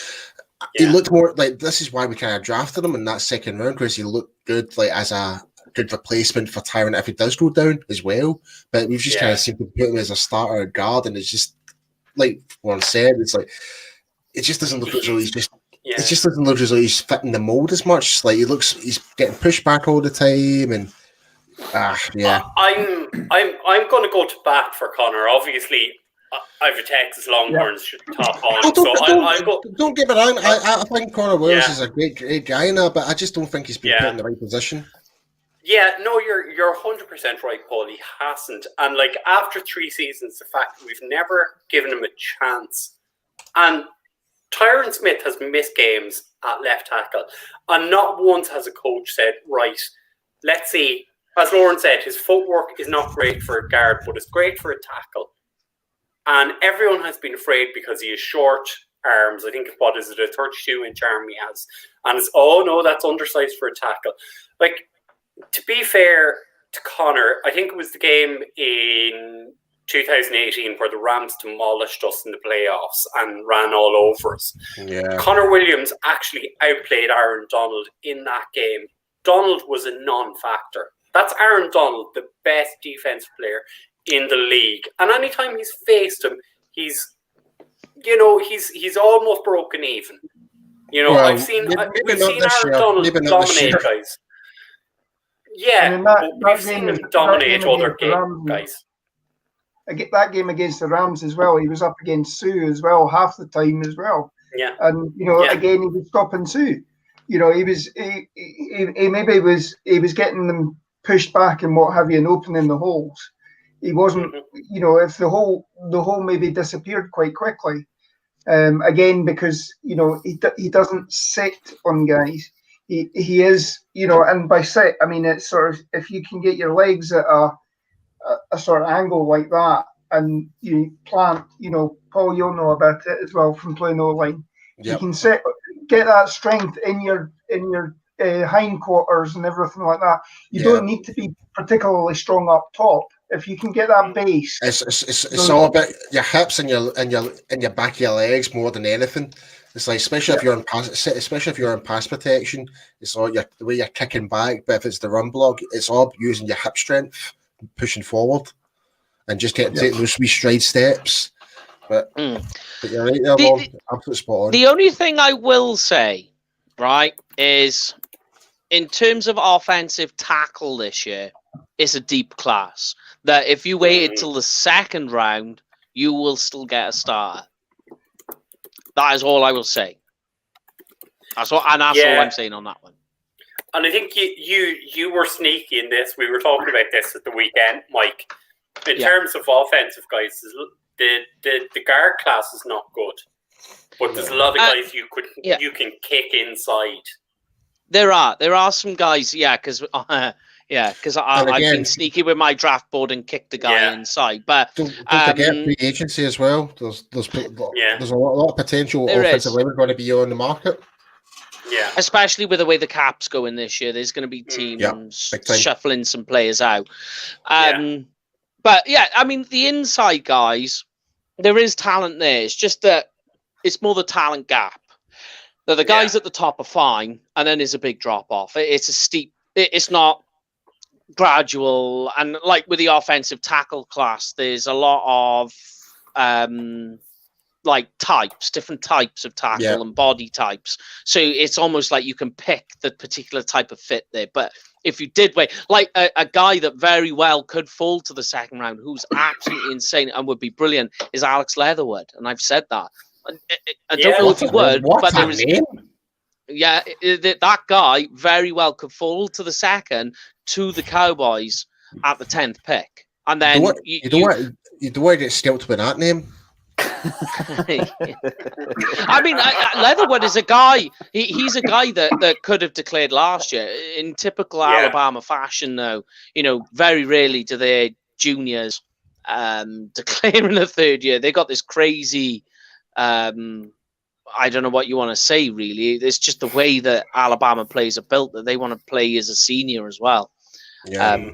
He looked more like, this is why we kind of drafted him in that second round, because he looked good, like, as a good replacement for Tyron if he does go down as well. But we've just kind of seemed to put him as a starter or guard, and it's just like Warren said, it's like it just doesn't look as though he's just. It just doesn't look as though he's fitting the mold as much. Like, he's getting pushed back all the time, and I'm going to go to bat for Connor. Obviously. I've a Texas Longhorns top on. Don't get me wrong. I think Connor Williams is a great guy now, but I just don't think he's been put in the right position. Yeah, no, you're 100% right, Paul. He hasn't, and like, after 3 seasons, the fact that we've never given him a chance, and Tyron Smith has missed games, at left tackle. And not once has a coach said, right, let's see, as Lauren said, his footwork is not great for a guard, but it's great for a tackle. And everyone has been afraid because he has short arms. I think, what is it, a 32-inch arm he has. And it's, oh no, that's undersized for a tackle. Like, to be fair to Connor, I think it was the game in 2018 where the Rams demolished us in the playoffs and ran all over us. Yeah. Connor Williams actually outplayed Aaron Donald in that game. Donald was a non-factor. That's Aaron Donald, the best defensive player in the league. And anytime he's faced him, he's almost broken even. You know, Well, we've seen not Aaron this year. Donald Maybe not this dominate year. guys. Yeah, I mean, but we've seen him dominate other guys. That game against the Rams as well, he was up against Sue as well half the time as well. Yeah. And again, he was stopping Sue. He was getting them pushed back and what have you, and opening the holes. He wasn't, if the hole maybe disappeared quite quickly. Again, because he doesn't sit on guys. He is, and by sit I mean it's sort of, if you can get your legs at a sort of angle like that, and you plant, Paul, you'll know about it as well from playing O-line. Yep. You can get that strength in your hindquarters and everything like that. You don't need to be particularly strong up top. If you can get that base, it's all about your hips and your back of your legs more than anything. It's like, especially if you're in pass protection, it's all the way you're kicking back. But if it's the run block, it's all using your hip strength, pushing forward, and just taking those wee stride steps. But you're right there, absolute spot on. The only thing I will say, right, is in terms of offensive tackle this year, it's a deep class. That if you waited till the second round, you will still get a starter. That is all I will say. That's all I'm saying on that one. And I think you were sneaky in this. We were talking about this at the weekend, Mike. In terms of offensive guys, the guard class is not good, but there's a lot of guys you can kick inside. There are some guys, because I've been sneaky with my draft board and kicked the guy inside. But don't forget free agency as well. There's a lot of potential offensive linemen going to be on the market. Yeah, especially with the way the cap's going this year, there's going to be teams shuffling some players out. But I mean, the inside guys, there is talent there. It's just that it's more the talent gap. That the guys at the top are fine, and then there's a big drop off. It's a steep. It's not gradual, and like with the offensive tackle class, there's a lot of different types of tackle and body types. So it's almost like you can pick the particular type of fit there. But if you did wait, like a guy that very well could fall to the second round, who's absolutely insane and would be brilliant, is Alex Leatherwood, and I've said that. I don't know if he would, but there is. Yeah, that guy very well could fall to the second to the Cowboys at the 10th pick, and then you don't want to get scalped with that name. I mean, Leatherwood is a guy. He's a guy that could have declared last year in typical Alabama fashion. Though, very rarely do their juniors declare in the third year. They got this crazy. I don't know what you want to say, really. It's just the way that Alabama players are built that they want to play as a senior as well,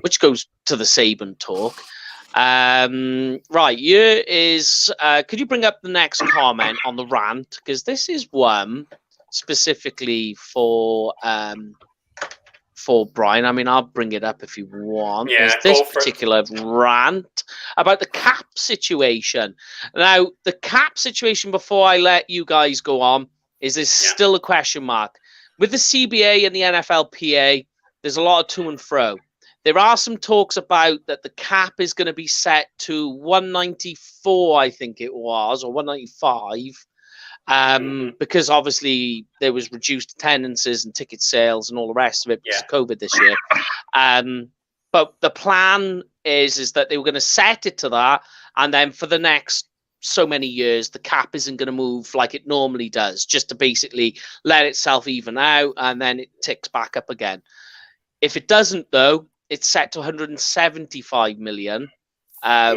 which goes to the Saban talk. Right, here is, could you bring up the next comment on the rant? Because this is one specifically for Brian. I mean, I'll bring it up if you want. There's this particular rant about the cap situation. Now, the cap situation, before I let you guys go on, is there's still a question mark. With the CBA and the NFLPA, there's a lot of to and fro. There are some talks about that the cap is going to be set to 194, I think it was, or 195. Because obviously there was reduced attendances and ticket sales and all the rest of it because of COVID this year. But the plan is that they were going to set it to that, and then for the next so many years, the cap isn't going to move like it normally does, just to basically let itself even out, and then it ticks back up again. If it doesn't, though, it's set to 175 million,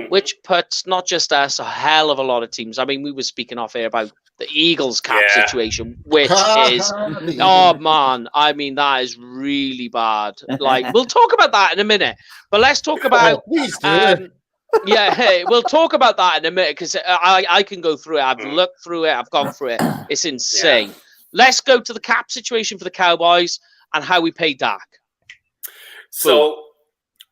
which puts not just us, a hell of a lot of teams. I mean, we were speaking off air about the Eagles cap situation, which is, oh man, I mean, that is really bad. Like, we'll talk about that in a minute, but let's talk about, yeah, hey, we'll talk about that in a minute, because I can go through it. I've looked through it. I've gone through it. It's insane. Yeah. Let's go to the cap situation for the Cowboys and how we pay Dak. So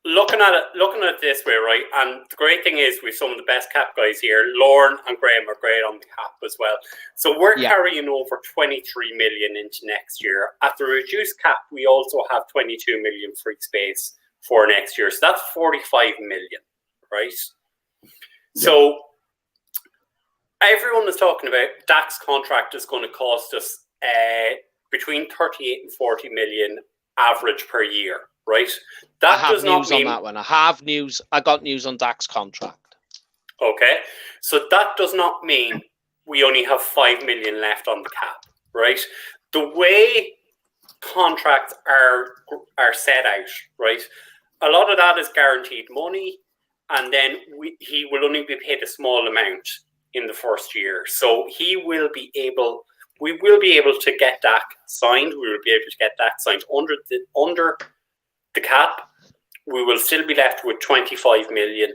looking at it this way, right? And the great thing is we've some of the best cap guys here. Lauren and Graham are great on the cap as well. So we're carrying over 23 million into next year. At the reduced cap, we also have 22 million free space for next year. So that's 45 million. Right, so everyone is talking about Dak's contract is going to cost us between 38 and 40 million average per year. Right, that does not mean on that one. I got news on Dak's contract. Okay, so that does not mean we only have 5 million left on the cap. Right, the way contracts are set out, right, a lot of that is guaranteed money. And then he will only be paid a small amount in the first year. So we will be able to get Dak signed. We will be able to get Dak signed under the cap. We will still be left with 25 million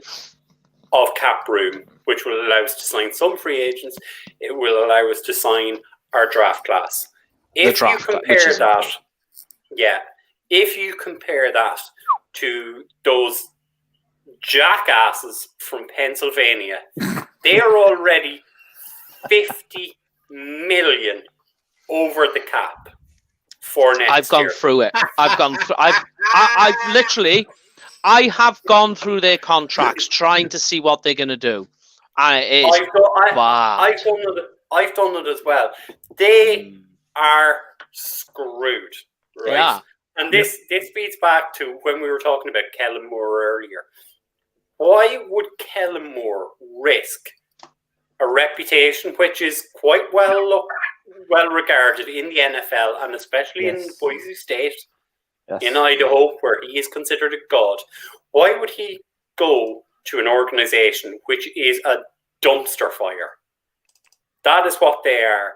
of cap room, which will allow us to sign some free agents. It will allow us to sign our draft class. If you compare that to those jackasses from Pennsylvania, they are already 50 million over the cap for next year. I've gone through it. I have gone through their contracts trying to see what they're going to do. And it is I've done it as well. They are screwed, right? Yeah. And this feeds back to when we were talking about Kellen Moore earlier. Why would Kellen Moore risk a reputation which is quite well regarded in the NFL and especially in Boise State, in Idaho, where he is considered a god? Why would he go to an organization which is a dumpster fire? That is what they are.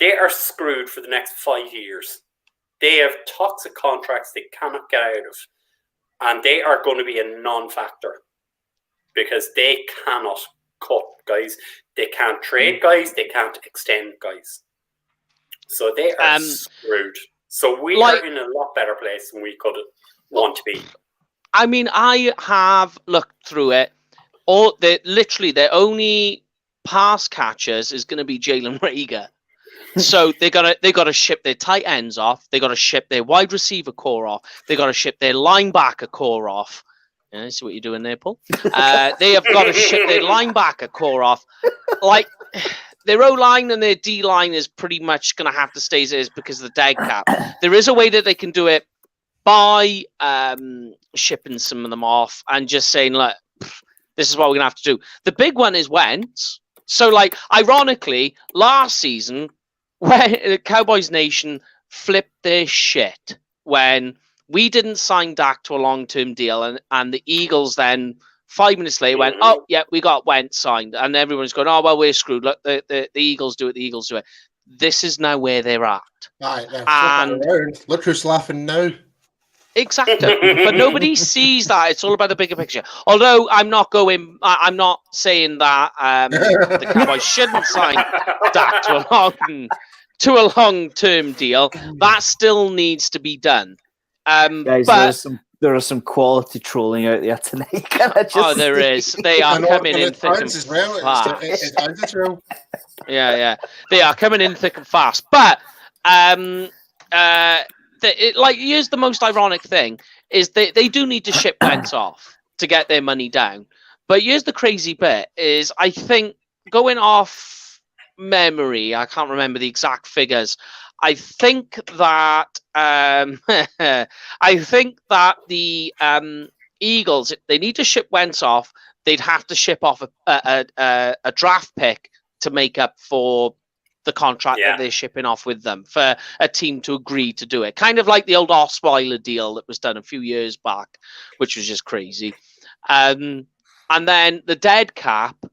They are screwed for the next 5 years. They have toxic contracts they cannot get out of, and they are going to be a non-factor. Because they cannot cut guys, they can't trade guys, they can't extend guys. So they are screwed. So we are in a lot better place than we could want to be. I mean, I have looked through it. Their only pass catchers is going to be Jalen Reagor. So they gotta ship their tight ends off. They gotta ship their wide receiver core off. They gotta ship their linebacker core off. Yeah, see what you're doing there, Paul. They have got to ship their linebacker core off. Like, their O-line and their D-line is pretty much going to have to stay as is because of the dead cap. There is a way that they can do it by shipping some of them off and just saying, look, this is what we're going to have to do. The big one is Wentz. So, like, ironically, last season, when the Cowboys Nation flipped their shit when we didn't sign Dak to a long-term deal, and the Eagles then 5 minutes later went, oh, yeah, we got Wentz signed. And everyone's going, oh, well, we're screwed. Look, the Eagles do it. The Eagles do it. This is now where they're at. Right, and look who's laughing now. Exactly. But nobody sees that. It's all about the bigger picture. Although I'm not saying that the Cowboys shouldn't sign Dak to a long-term deal. That still needs to be done. Guys, there are some quality trolling out there tonight. There is. They are coming in thick and fast. Yeah. They are coming in thick and fast. But here's the most ironic thing is they do need to ship Wentz off to get their money down. But here's the crazy bit is I think going off memory, I can't remember the exact figures. I think that the Eagles, they need to ship Wentz off. they'd have to ship off a draft pick to make up for the contract that they're shipping off with them for a team to agree to do it. Kind of like the old Osweiler deal that was done a few years back, which was just crazy. And then the dead cap,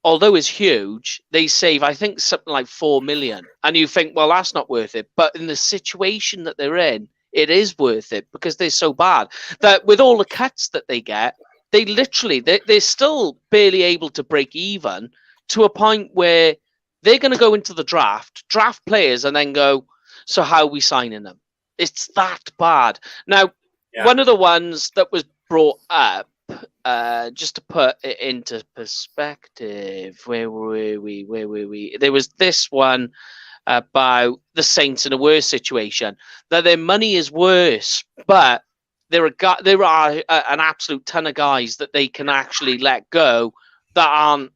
although it's huge, they save, I think, something like 4 million. And you think, well, that's not worth it. But in the situation that they're in, it is worth it because they're so bad that with all the cuts that they get, they literally, they're still barely able to break even to a point where they're going to go into the draft players, and then go, so how are we signing them? It's that bad. Now, one of the ones that was brought up, just to put it into perspective, where were we? There was this one about the Saints in a worse situation, that their money is worse, but there are an absolute ton of guys that they can actually let go that aren't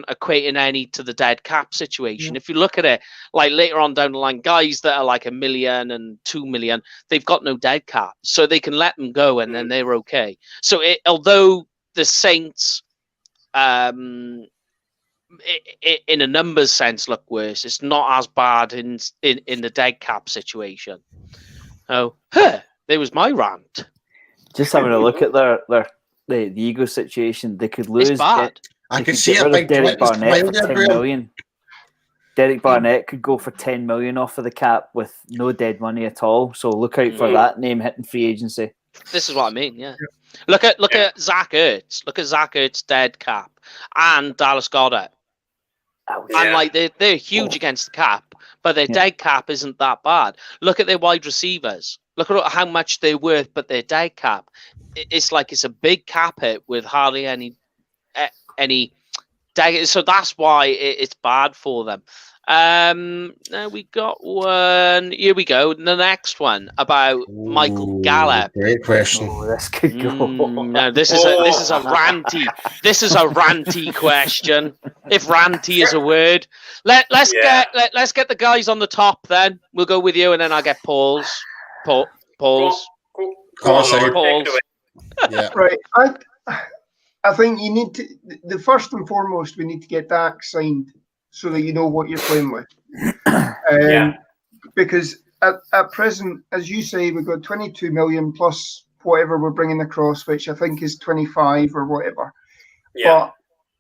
equating any to the dead cap situation. If you look at it, like later on down the line, guys that are like 1 million and 2 million, they've got no dead cap, so they can let them go and then they're okay. So although the Saints, in a numbers sense, look worse, it's not as bad in the dead cap situation. Oh, there was my rant. Just having a look at the Eagle situation, they could lose. It's bad. I could see a big Derek Barnett for 10 Gabriel. million. Derek Barnett could go for 10 million off of the cap with no dead money at all. So look out for that name hitting free agency. This is what I mean. Yeah. Look at Zach Ertz. Look at Zach Ertz' dead cap and Dallas Goedert. And like they're huge against the cap, but their dead cap isn't that bad. Look at their wide receivers. Look at how much they're worth, but their dead cap, it's like it's a big cap hit with hardly any dead. So that's why it's bad for them. Now we got one. Here we go. The next one about Michael Gallup. Great question. Oh, this could go. No, this is a ranty question. If ranty is a word, let's get the guys on the top. Then we'll go with you, and then I'll get Paul's. Yeah. Right. I think you need to. The first and foremost, we need to get Dak signed so that you know what you're playing with. Because at present, as you say, we've got 22 million plus whatever we're bringing across, which I think is 25 or whatever. Yeah. But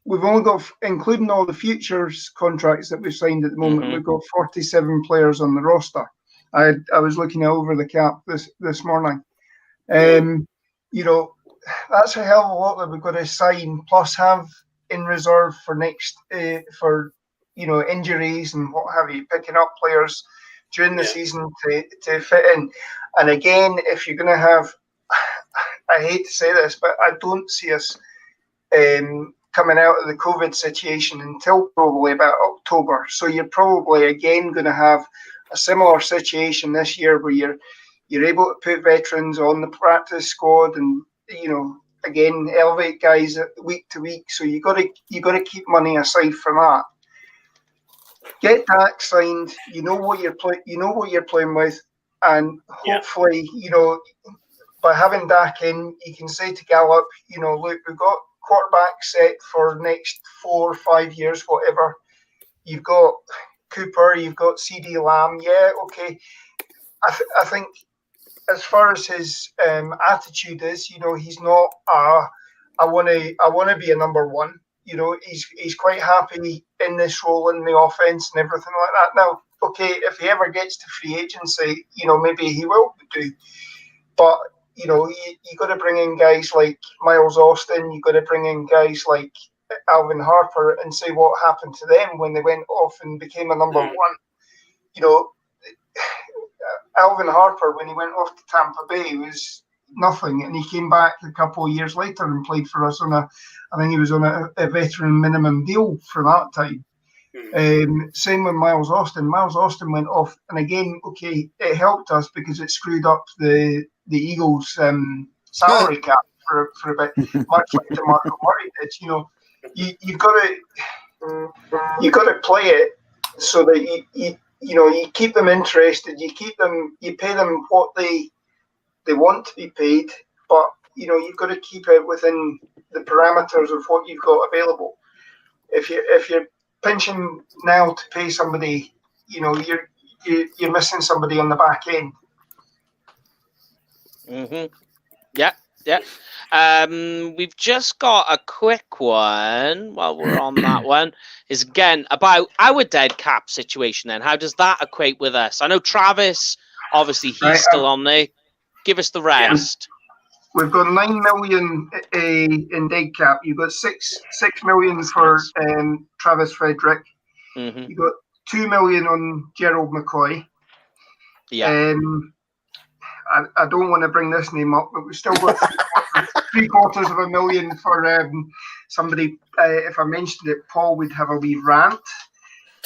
we've only got, including all the futures contracts that we've signed at the moment, we've got 47 players on the roster. I was looking over the cap this morning. You know, that's a hell of a lot that we've got to sign, plus have in reserve for next for injuries and what have you, picking up players during the season to fit in. And again, if you're going to have, I hate to say this, but I don't see us coming out of the COVID situation until probably about October. So you're probably again going to have a similar situation this year where you're able to put veterans on the practice squad and again elevate guys week to week. So you got to keep money aside for that. Get Dak signed. You know what you're playing with, and hopefully by having Dak in, you can say to Gallup, look, we've got quarterback set for next 4 or 5 years, whatever. You've got Cooper, you've got CD Lamb. Yeah, okay. I think as far as his attitude is, he's not I want to be a number one. He's quite happy in this role in the offense and everything like that. Now, okay, if he ever gets to free agency, maybe he will do. But you got to bring in guys like Miles Austin. You got to bring in guys like Alvin Harper and say what happened to them when they went off and became a number one. Alvin Harper, when he went off to Tampa Bay, was nothing, and he came back a couple of years later and played for us I think he was on a veteran minimum deal for that time. Same with Miles Austin. Miles Austin went off, and again, okay, it helped us because it screwed up the Eagles' salary cap for a bit, much like DeMarco Murray did. You've got to play it so that you keep them interested. You pay them what they want to be paid, but you've got to keep it within the parameters of what you've got available. If you're pinching now to pay somebody, you're missing somebody on the back end. Mm-hmm. Yeah. We've just got a quick one while we're on that one. Is again about our dead cap situation. Then how does that equate with us? I know Travis, obviously he's still on there. Give us the rest. We've got 9 million in dead cap. You've got 6 million for Travis Frederick. Mm-hmm. You've got 2 million on Gerald McCoy. Yeah. I don't want to bring this name up, but we've still got $750,000 for somebody. If I mentioned it, Paul would have a wee rant.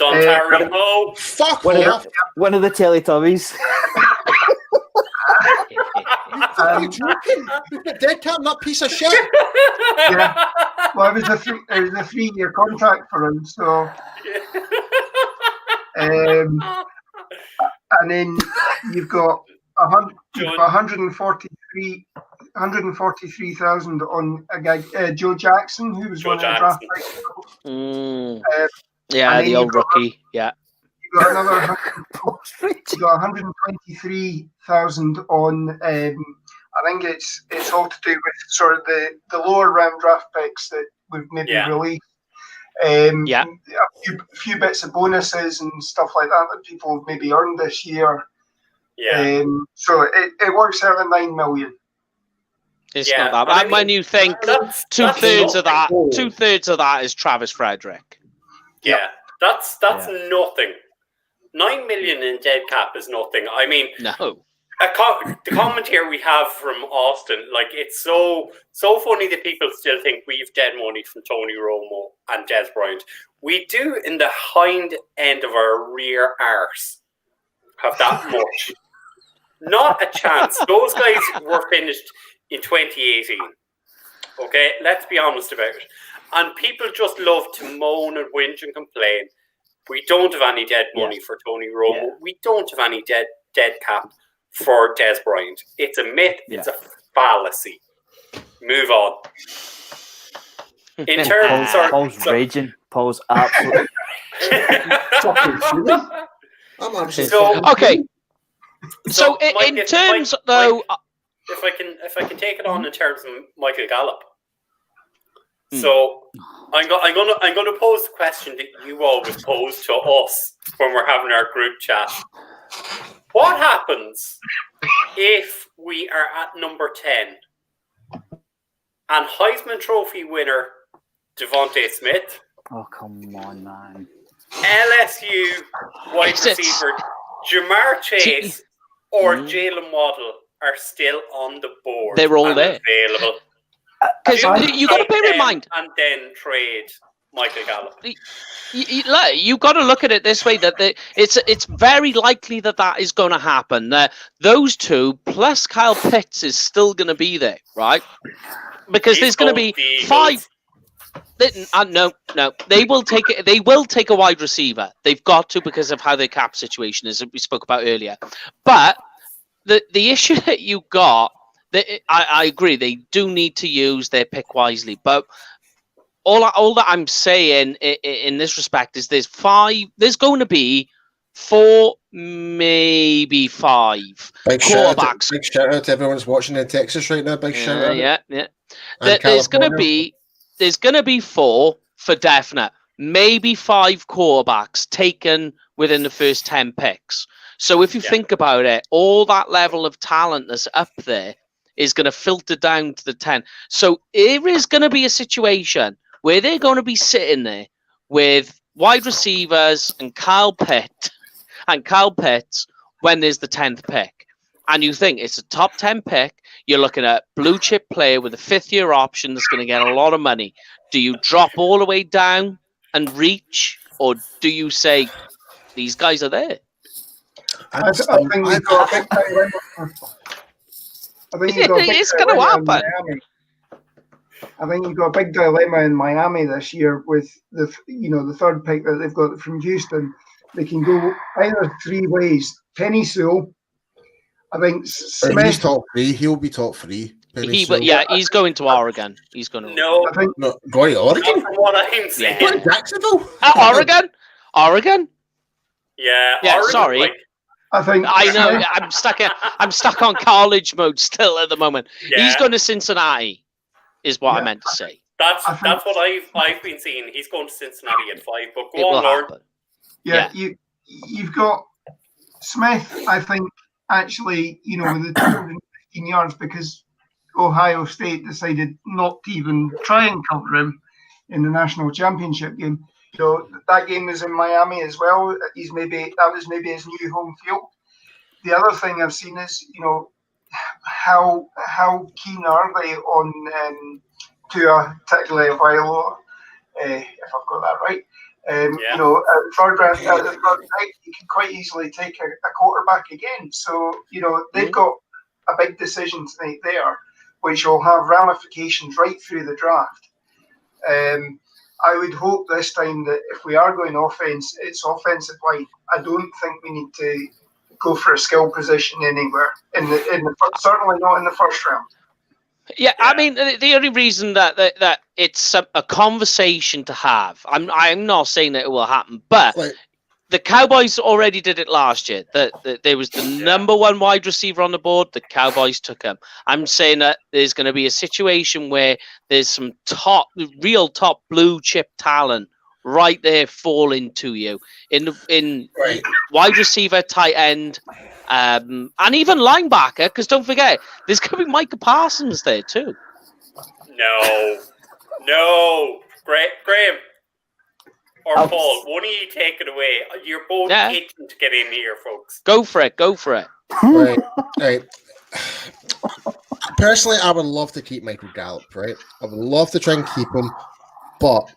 Ontario. Fuck One off. of the Teletubbies. You're joking. You've got dead cap, that piece of shit. Yeah. Well, it was a 3-year contract for him, so. And then you've got 143,000 on a guy, Joe Jackson, who was one of the draft picks. Yeah, the old rookie. Yeah. You got another. You got 123,000 on. I think it's all to do with sort of the lower round draft picks that we've maybe released. A few bits of bonuses and stuff like that people have maybe earned this year. Yeah. So it works out at 9 million. It's not that bad. When you think two-thirds of that is Travis Frederick. Yeah, that's nothing. 9 million in dead cap is nothing. I mean, no. The comment here we have from Austin, like it's so funny that people still think we've dead money from Tony Romo and Des Bryant. We do in the hind end of our rear arse have that much. Not a chance. Those guys were finished in 2018. Okay, let's be honest about it. And people just love to moan and whinge and complain. We don't have any dead money for Tony Romo. Yeah. We don't have any dead cap for Des Bryant. It's a myth. Yeah. It's a fallacy. Move on. In terms, Paul's raging. Paul's absolutely. I'm actually okay. So in terms, though, if I can take it on in terms of Michael Gallup. So I'm gonna pose the question that you always pose to us when we're having our group chat. What happens if we are at number 10 and Heisman Trophy winner Devontae Smith? Oh, come on, man. LSU wide receiver Jamar Chase or Jalen Waddle are still on the board. They're all there. Available. Because you got to bear in mind. And then trade Michael Gallup. You got to look at it this way: that it's very likely that is going to happen. Those two plus Kyle Pitts is still going to be there, right? Because there's going to be 5. No. They will take it. They will take a wide receiver. They've got to because of how their cap situation is, that we spoke about earlier. But the issue that you got. I agree. They do need to use their pick wisely, but all that I'm saying in this respect is there's going to be 4, maybe 5 quarterbacks. Big shout out to everyone's watching in Texas right now. Big shout out. Yeah. There's going to be 4 for definite, maybe 5 quarterbacks taken within the first 10 picks. So if you think about it, all that level of talent that's up there is going to filter down to the 10. So there is going to be a situation where they're going to be sitting there with wide receivers and Kyle Pitts when there's the 10th pick. And you think it's a top 10 pick. You're looking at blue chip player with a 5th-year option that's going to get a lot of money. Do you drop all the way down and reach, or do you say these guys are there? I think you've got a big it's going to happen. I think you've got a big dilemma in Miami this year with the third pick that they've got from Houston. They can go either 3 ways. Penny Sewell, I think Smith. He's top 3. He'll be top 3. He's going to Oregon. He's going to No, I think No, going to Oregon? from what I'm saying. Yeah. Going to Jacksonville? Oregon. Yeah, Yeah, Oregon, sorry. like, I think I know. Smith, I'm stuck on college mode still at the moment. yeah, He's going to Cincinnati, is what I Yeah. meant to say. that's I think- what I've been seeing. He's going to Cincinnati at 5. But It go will on, Lauren. happen. yeah, you've got Smith. I think actually, with the 215 yards, because Ohio State decided not to even try and cover him in the national championship game. That game was in Miami as well. That was maybe his new home field. The other thing I've seen is, how keen are they on Tua Tagovailoa, if I've got that right. Third round, you can quite easily take a quarterback again. So, they've got a big decision to make there, which will have ramifications right through the draft. I would hope this time that if we are going offense, it's offensive line. I don't think we need to go for a skill position anywhere certainly not in the first round. Yeah, I mean, the only reason that it's a conversation to have. I'm not saying that it will happen, but the Cowboys already did it last year. That there was the number one wide receiver on the board. The Cowboys took him. I'm saying that there's going to be a situation where there's some real top blue chip talent right there falling to you in wide receiver, tight end, and even linebacker. Because don't forget, there's going to be Micah Parsons there too. No, Graham. Or Paul, one of you take it away. You're both itching to get in here, folks. Go for it. Right. Personally, I would love to keep Michael Gallup, right? I would love to try and keep him, but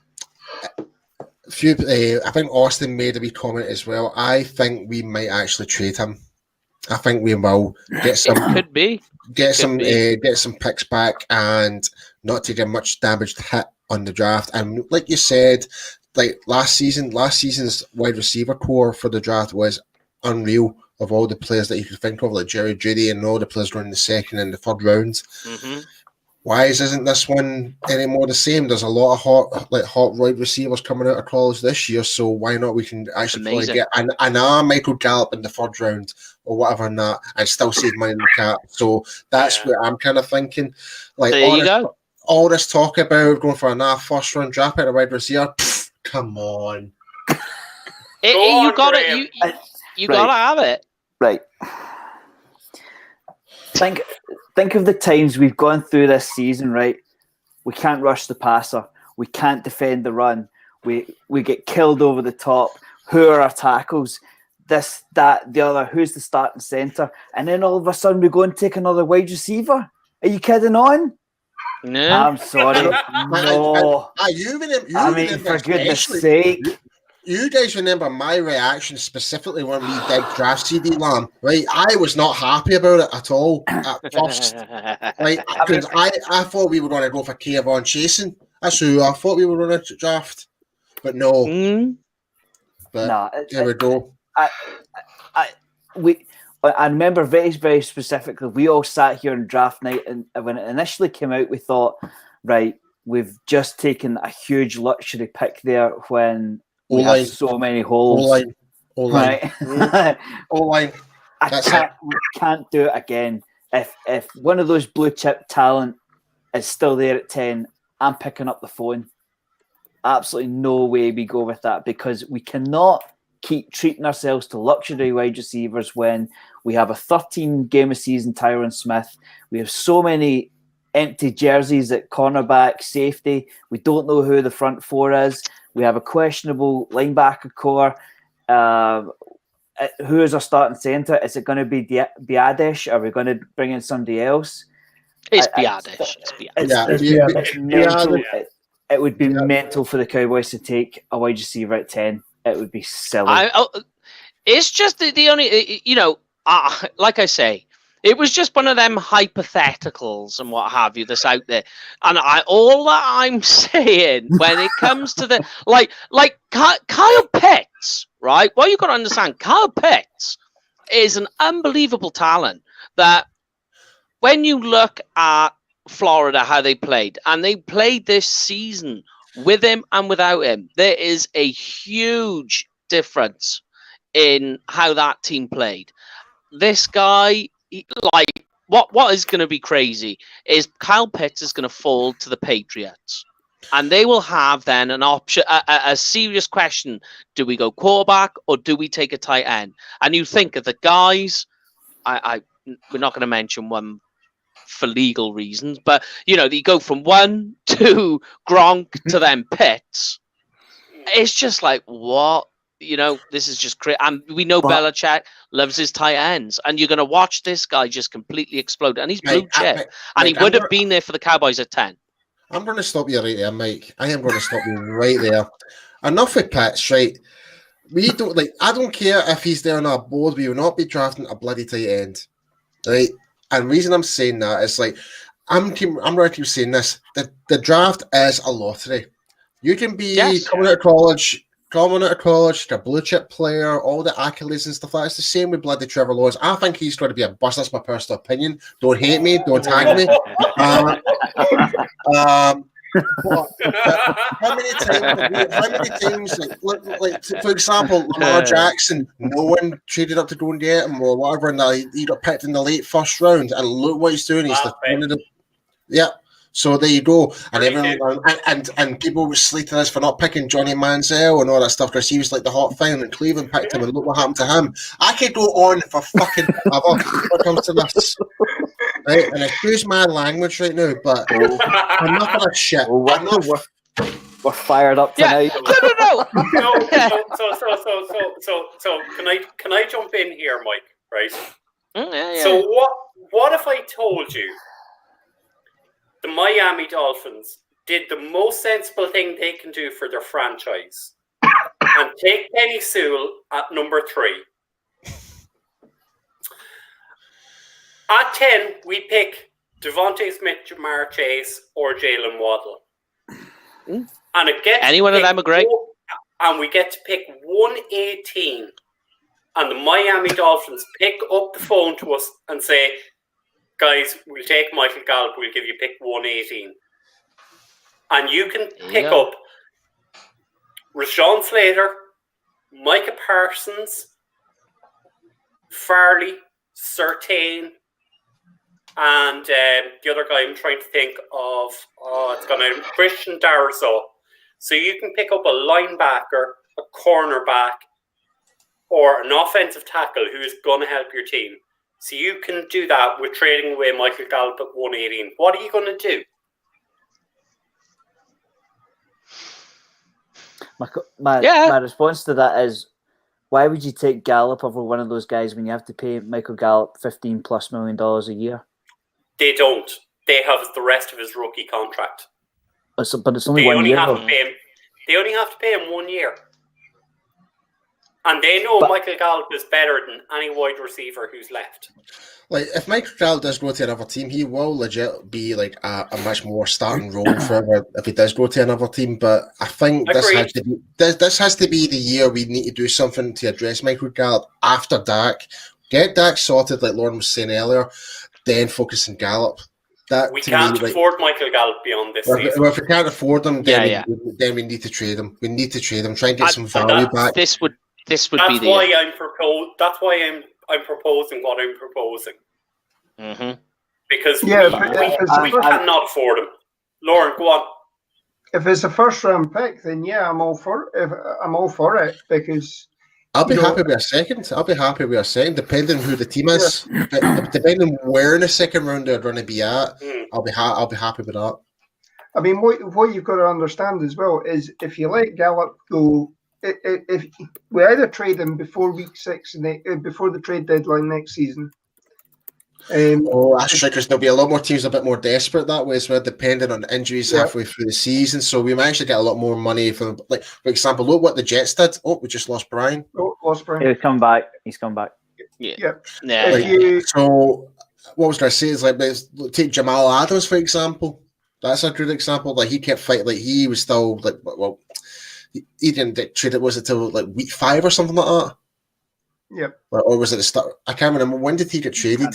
I think Austin made a wee comment as well. I think we might actually trade him. I think we will get some. It could be. Get some picks back and not take a much damaged hit on the draft. And like you said, like last season's wide receiver core for the draft was unreal. Of all the players that you could think of, like Jerry Jeudy and all the players going in the second and the third rounds. Mm-hmm. Why isn't this one any more the same? There's a lot of hot wide receivers coming out of college this year, so why not? We can actually probably get an Michael Gallup in the third round or whatever, and that, and still save money in the cap. So that's what I'm kind of thinking. Like all this talk about going for another first round draft at a wide receiver. Come on, you got it. You gotta have it. Right. Think of the times we've gone through this season, right? We can't rush the passer. We can't defend the run. We get killed over the top. Who are our tackles? This, that, the other. Who's the starting centre? And then all of a sudden we go and take another wide receiver. Are you kidding on? No. I'm sorry. No. For goodness sake. You guys remember my reaction specifically when we did draft CD Lamb, right? I was not happy about it at all at first. Because I thought we were going to go for Kayvon Chasen. That's who I thought we were going to draft. But no. There we go. I remember very, very specifically, we all sat here on draft night, and when it initially came out, we thought, right, we've just taken a huge luxury pick there when we have so many holes. Right. We can't do it again. If one of those blue chip talent is still there at 10, I'm picking up the phone. Absolutely no way we go with that, because we cannot keep treating ourselves to luxury wide receivers when we have a 13 game a season Tyron Smith. We have so many empty jerseys at cornerback, safety. We don't know who the front four is. We have a questionable linebacker core. Who is our starting centre? Is it going to be Biadasz? Are we going to bring in somebody else? It's Biadasz. It would be mental for the Cowboys to take a wide receiver at 10. It would be silly. It's just the only, like I say, it was just one of them hypotheticals and what have you that's out there. And all that I'm saying when it comes to the like Kyle Pitts, right? Well, you've got to understand, Kyle Pitts is an unbelievable talent that when you look at Florida how they played, and they played this season with him and without him. There is a huge difference in how that team played. This guy, what is going to be crazy is Kyle Pitts is going to fall to the Patriots, and they will have then an option, a serious question: do we go quarterback or do we take a tight end? And you think of the guys, we're not going to mention one for legal reasons, but you go from one to Gronk to then Pitts. It's just like, what? This is just crazy. And we know Belichick loves his tight ends, and you're going to watch this guy just completely explode. And he's blue chip, and he would have been there for the Cowboys at 10. I'm going to stop you right there, Mike. I am going to stop you right there. Enough with Pitts, right? We don't I don't care if he's there on our board. We will not be drafting a bloody tight end, right? And the reason I'm saying that is I'm right to saying this. The draft is a lottery. You can be coming out of college, a blue chip player, all the accolades and stuff like that. It's the same with bloody Trevor Lawrence. I think he's going to be a bust. That's my personal opinion. Don't hate me. Don't tag me. But how many times, for example, Lamar Jackson, no one traded up to go and get him or whatever, and he got picked in the late first round, and look what he's doing. He's so there you go. And everyone and people were slating us for not picking Johnny Manziel and all that stuff because he was the hot thing, and Cleveland picked him, and look what happened to him. I could go on for fucking ever when it comes to this. Right, and excuse my language right now, but I'm not gonna shit. We're fired up tonight. No. So can I jump in here, Mike? Right. Yeah. So what if I told you the Miami Dolphins did the most sensible thing they can do for their franchise and take Penny Sewell at number 3? At 10, we pick Devontae Smith, Jamar Chase, or Jalen Waddle. And it gets anyone of them are great. And we get to pick 118. And the Miami Dolphins pick up the phone to us and say, guys, we'll take Michael Gallup, we'll give you pick 118. And you can pick up Rashawn Slater, Micah Parsons, Farley, Surtain, and the other guy I'm trying to think of, it's gone out, Christian Darrisaw. So you can pick up a linebacker, a cornerback, or an offensive tackle who is going to help your team. So you can do that with trading away Michael Gallup at 118. What are you going to do? My response to that is, why would you take Gallup over one of those guys when you have to pay Michael Gallup $15+ million a year? They don't. They have the rest of his rookie contract. But it's only 1 year. They only have to pay him 1 year. And they know Michael Gallup is better than any wide receiver who's left. If Michael Gallup does go to another team, he will legit be a much more starting role forever if he does go to another team. But I think this has to be the year we need to do something to address Michael Gallup after Dak. Get Dak sorted, like Lauren was saying earlier, then focus on Gallup. We can't afford Michael Gallup beyond this season. Well, if we can't afford him, then we need to trade him. We need to trade him, try and get some value back. This would that's be the why I'm proposing what I'm proposing. Mm-hmm. Because we cannot afford him. Lauren, go on. If it's a first round pick, then I'm all for it. I'm all for it because I'll be happy with a second. Depending who the team is, depending where in the second round they're going to be at. I'll be happy with that. I mean, what you've got to understand as well is if you let Gallup go, if we either trade him before week 6 and before the trade deadline next season. That's true, because there'll be a lot more teams a bit more desperate that way as well, depending on injuries halfway through the season. So we might actually get a lot more money from, for example, look what the Jets did. Oh, we just lost Brian. Lost Brian. He's come back. So what was I say is take Jamal Adams for example. That's a good example. He kept fighting. He was still he didn't get traded. Was it till week 5 or something like that? Yep. Or was it the start? I can't remember. When did he get traded?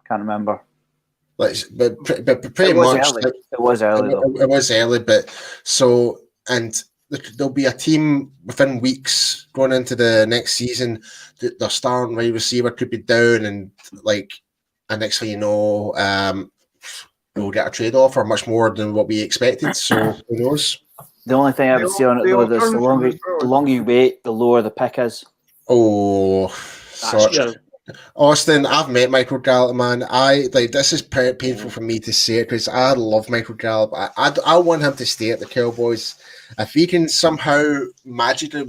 Can't remember. Like, but pretty It was much, early. like, It was early though. it was early, but so and there'll be a team within weeks going into the next season. Their starting wide receiver could be down, and next thing you know, we'll get a trade offer much more than what we expected. So who knows? The only thing I would say on it though is the longer you wait, the lower the pick is. Oh, That's true. Austin, I've met Michael Gallup, man. This is painful for me to say it because I love Michael Gallup. I want him to stay at the Cowboys. If we can somehow magically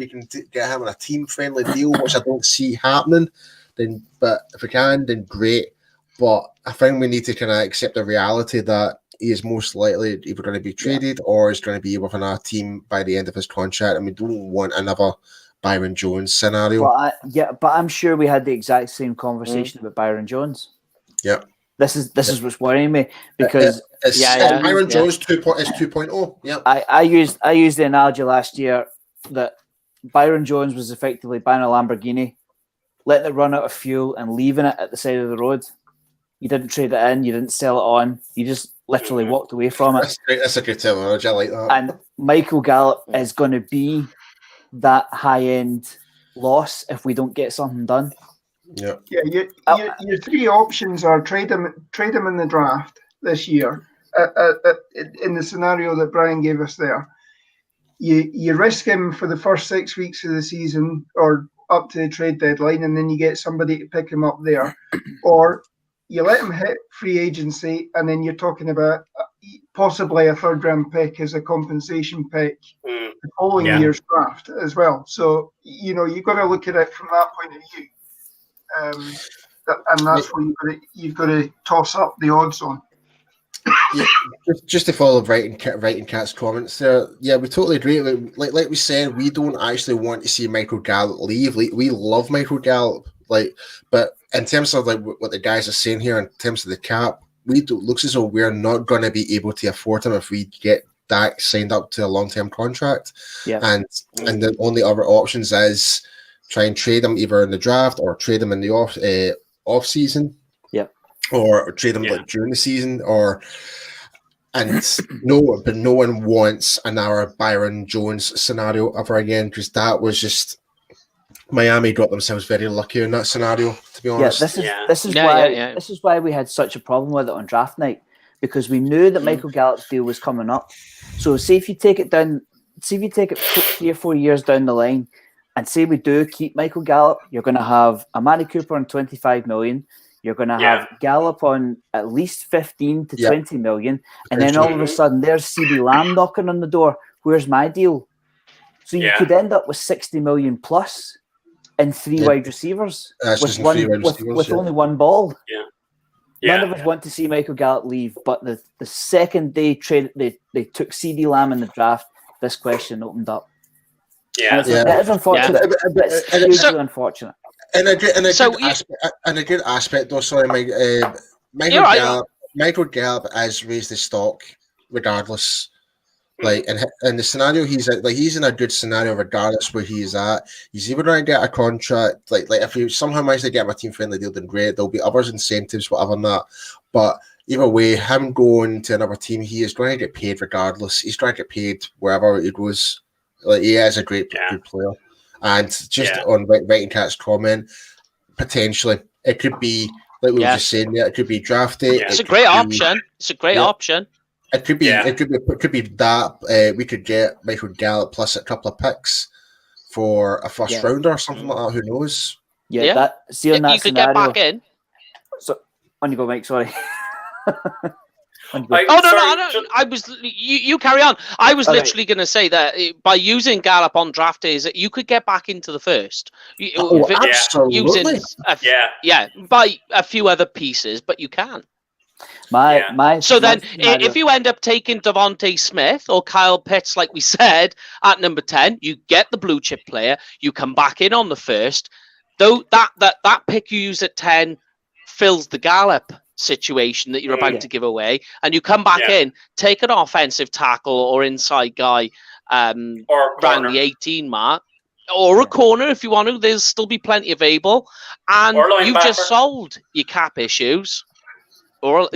get him on a team-friendly deal, which I don't see happening, but if we can, then great. But I think we need to kind of accept the reality that he is most likely either going to be traded or is going to be within our team by the end of his contract, and we don't want another Byron Jones scenario. But I'm sure we had the exact same conversation about Byron Jones. Yeah. This is what's worrying me because Byron Jones 2.0. Yeah. I used the analogy last year that Byron Jones was effectively buying a Lamborghini, letting it run out of fuel and leaving it at the side of the road. You didn't trade it in, you didn't sell it on, you just literally walked away from it. That's a good terminology. I like that. And Michael Gallup is going to be that high-end loss if we don't get something done. Yeah. Your three options are trade him in the draft this year. In the scenario that Brian gave us there, you risk him for the first 6 weeks of the season or up to the trade deadline, and then you get somebody to pick him up there, or you let him hit free agency, and then you're talking about possibly a third-round pick as a compensation pick the following year's draft as well. So, you've got to look at it from that point of view. And that's where you've got to toss up the odds on. Yeah, just to follow writing Cat's comments there. Yeah, we totally agree. Like we said, we don't actually want to see Michael Gallup leave. We love Michael Gallup. But in terms of what the guys are saying here, in terms of the cap, looks as though we're not going to be able to afford him if we get that signed up to a long-term contract. Yeah. And the only other options is try and trade him either in the draft or trade him in the off season. Yeah. Or trade him during the season no one wants another Byron Jones scenario ever again, because that was just Miami got themselves very lucky in that scenario, to be honest. This is why we had such a problem with it on draft night, because we knew that Michael Gallup's deal was coming up. So say if you take it 3 or 4 years down the line, and say we do keep Michael Gallup, you're going to have Amari Cooper on $25 million. You're going to have Gallup on at least 15 to 20 million. And then all of a sudden there's CeeDee Lamb knocking on the door. Where's my deal? So you could end up with 60 million plus in three wide receivers with only one ball. None of us want to see Michael Gallup leave, but the second they took CeeDee Lamb in the draft, this question opened up. That is unfortunate. It's hugely unfortunate. And a good aspect, though. Sorry, Michael Gallup has raised his stock regardless. In the scenario he's in a good scenario regardless where he's at. He's either going to get a contract. If he somehow managed to get him a team friendly deal, then great. There'll be others incentives, whatever than that. But either way, him going to another team, he is going to get paid regardless. He's going to get paid wherever he goes. He is a good player. And just on Writing Cat's comment, potentially it could be like we were just saying there. It could be drafted. It's a great option. It's a great option. It could be. It could be that we could get Michael Gallup plus a couple of picks for a first rounder or something like that. Who knows? On that you could scenario, get back in. So on you go, Mike. Sorry. No. I was you carry on. I was literally going to say that by using Gallup on draft days, that you could get back into the first. Absolutely. Using by a few other pieces, but you can. If you end up taking Devontae Smith or Kyle Pitts, like we said, at number 10, you get the blue chip player. You come back in on the first. Though that pick you use at 10 fills the Gallup situation that you're about to give away, and you come back in, take an offensive tackle or inside guy around the 18 mark, or a corner if you want to. There's still be plenty available, and you just solved your cap issues Or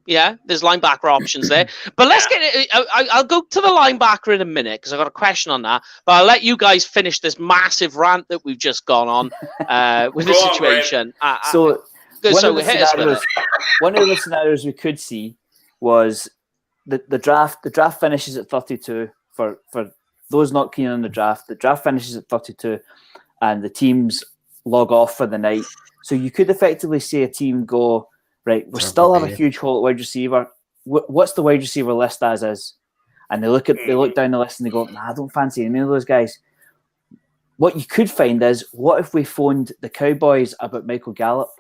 yeah, there's linebacker options there. But let's get it. I'll go to the linebacker in a minute because I got a question on that. But I'll let you guys finish this massive rant that we've just gone on with the situation. So one of the scenarios we could see was the draft. The draft finishes at 32. For those not keen on the draft finishes at 32, and the teams log off for the night. So you could effectively see a team go, right, we still have a huge hole at wide receiver. What's the wide receiver list as is? And they look down the list and they go, nah, I don't fancy any of those guys. What you could find is, what if we phoned the Cowboys about Michael Gallup?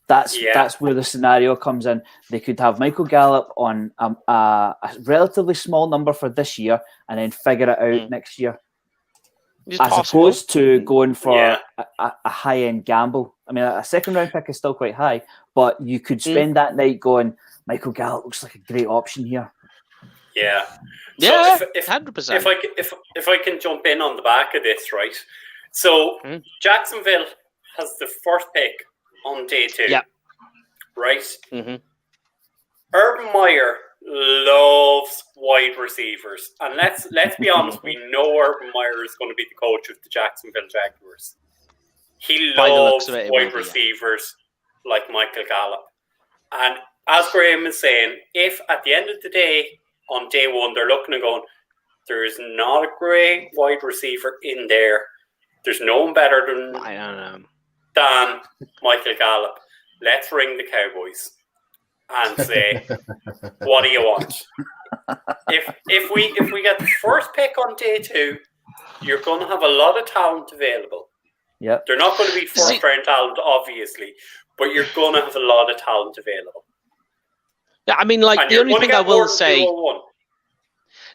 That's where the scenario comes in. They could have Michael Gallup on a relatively small number for this year and then figure it out next year. Opposed to going for a high-end gamble. I mean, a second-round pick is still quite high, but you could spend that night going, Michael Gallup looks like a great option here. Yeah. Yeah, so 100%. If I can jump in on the back of this, right? So Jacksonville has the first pick on day 2. Yeah. Right? Urban Meyer loves wide receivers. And let's be honest, we know Urban Meyer is going to be the coach of the Jacksonville Jaguars. He loves wide receivers like Michael Gallup. And as Graham is saying, if at the end of the day, on day 1, they're looking and going, there is not a great wide receiver in there. There's no one better than Michael Gallup. Let's ring the Cowboys and say, what do you want? If we get the first pick on day 2, you're going to have a lot of talent available. Yeah, they're not going to be first-round talent, obviously, but you're going to have a lot of talent available. Yeah, I mean, like, the only thing I will say,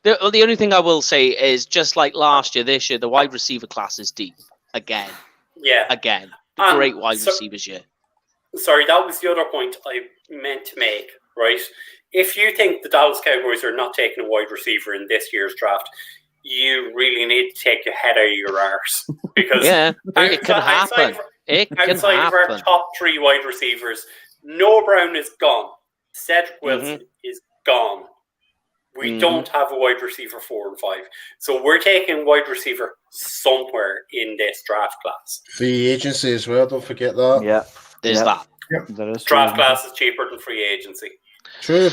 the only thing I will say is, just like last year, this year, the wide receiver class is deep again. Yeah, again, great wide receivers year. Sorry, that was the other point I meant to make. Right, if you think the Dallas Cowboys are not taking a wide receiver in this year's draft, you really need to take your head out of your arse, because it can happen. Outside of our top 3 wide receivers, Noah Brown is gone. Cedric Wilson is gone. We don't have a wide receiver 4 and 5. So we're taking wide receiver somewhere in this draft class. Free agency as well, don't forget that. Yeah. There's that. Yep. Draft class is cheaper than free agency. True.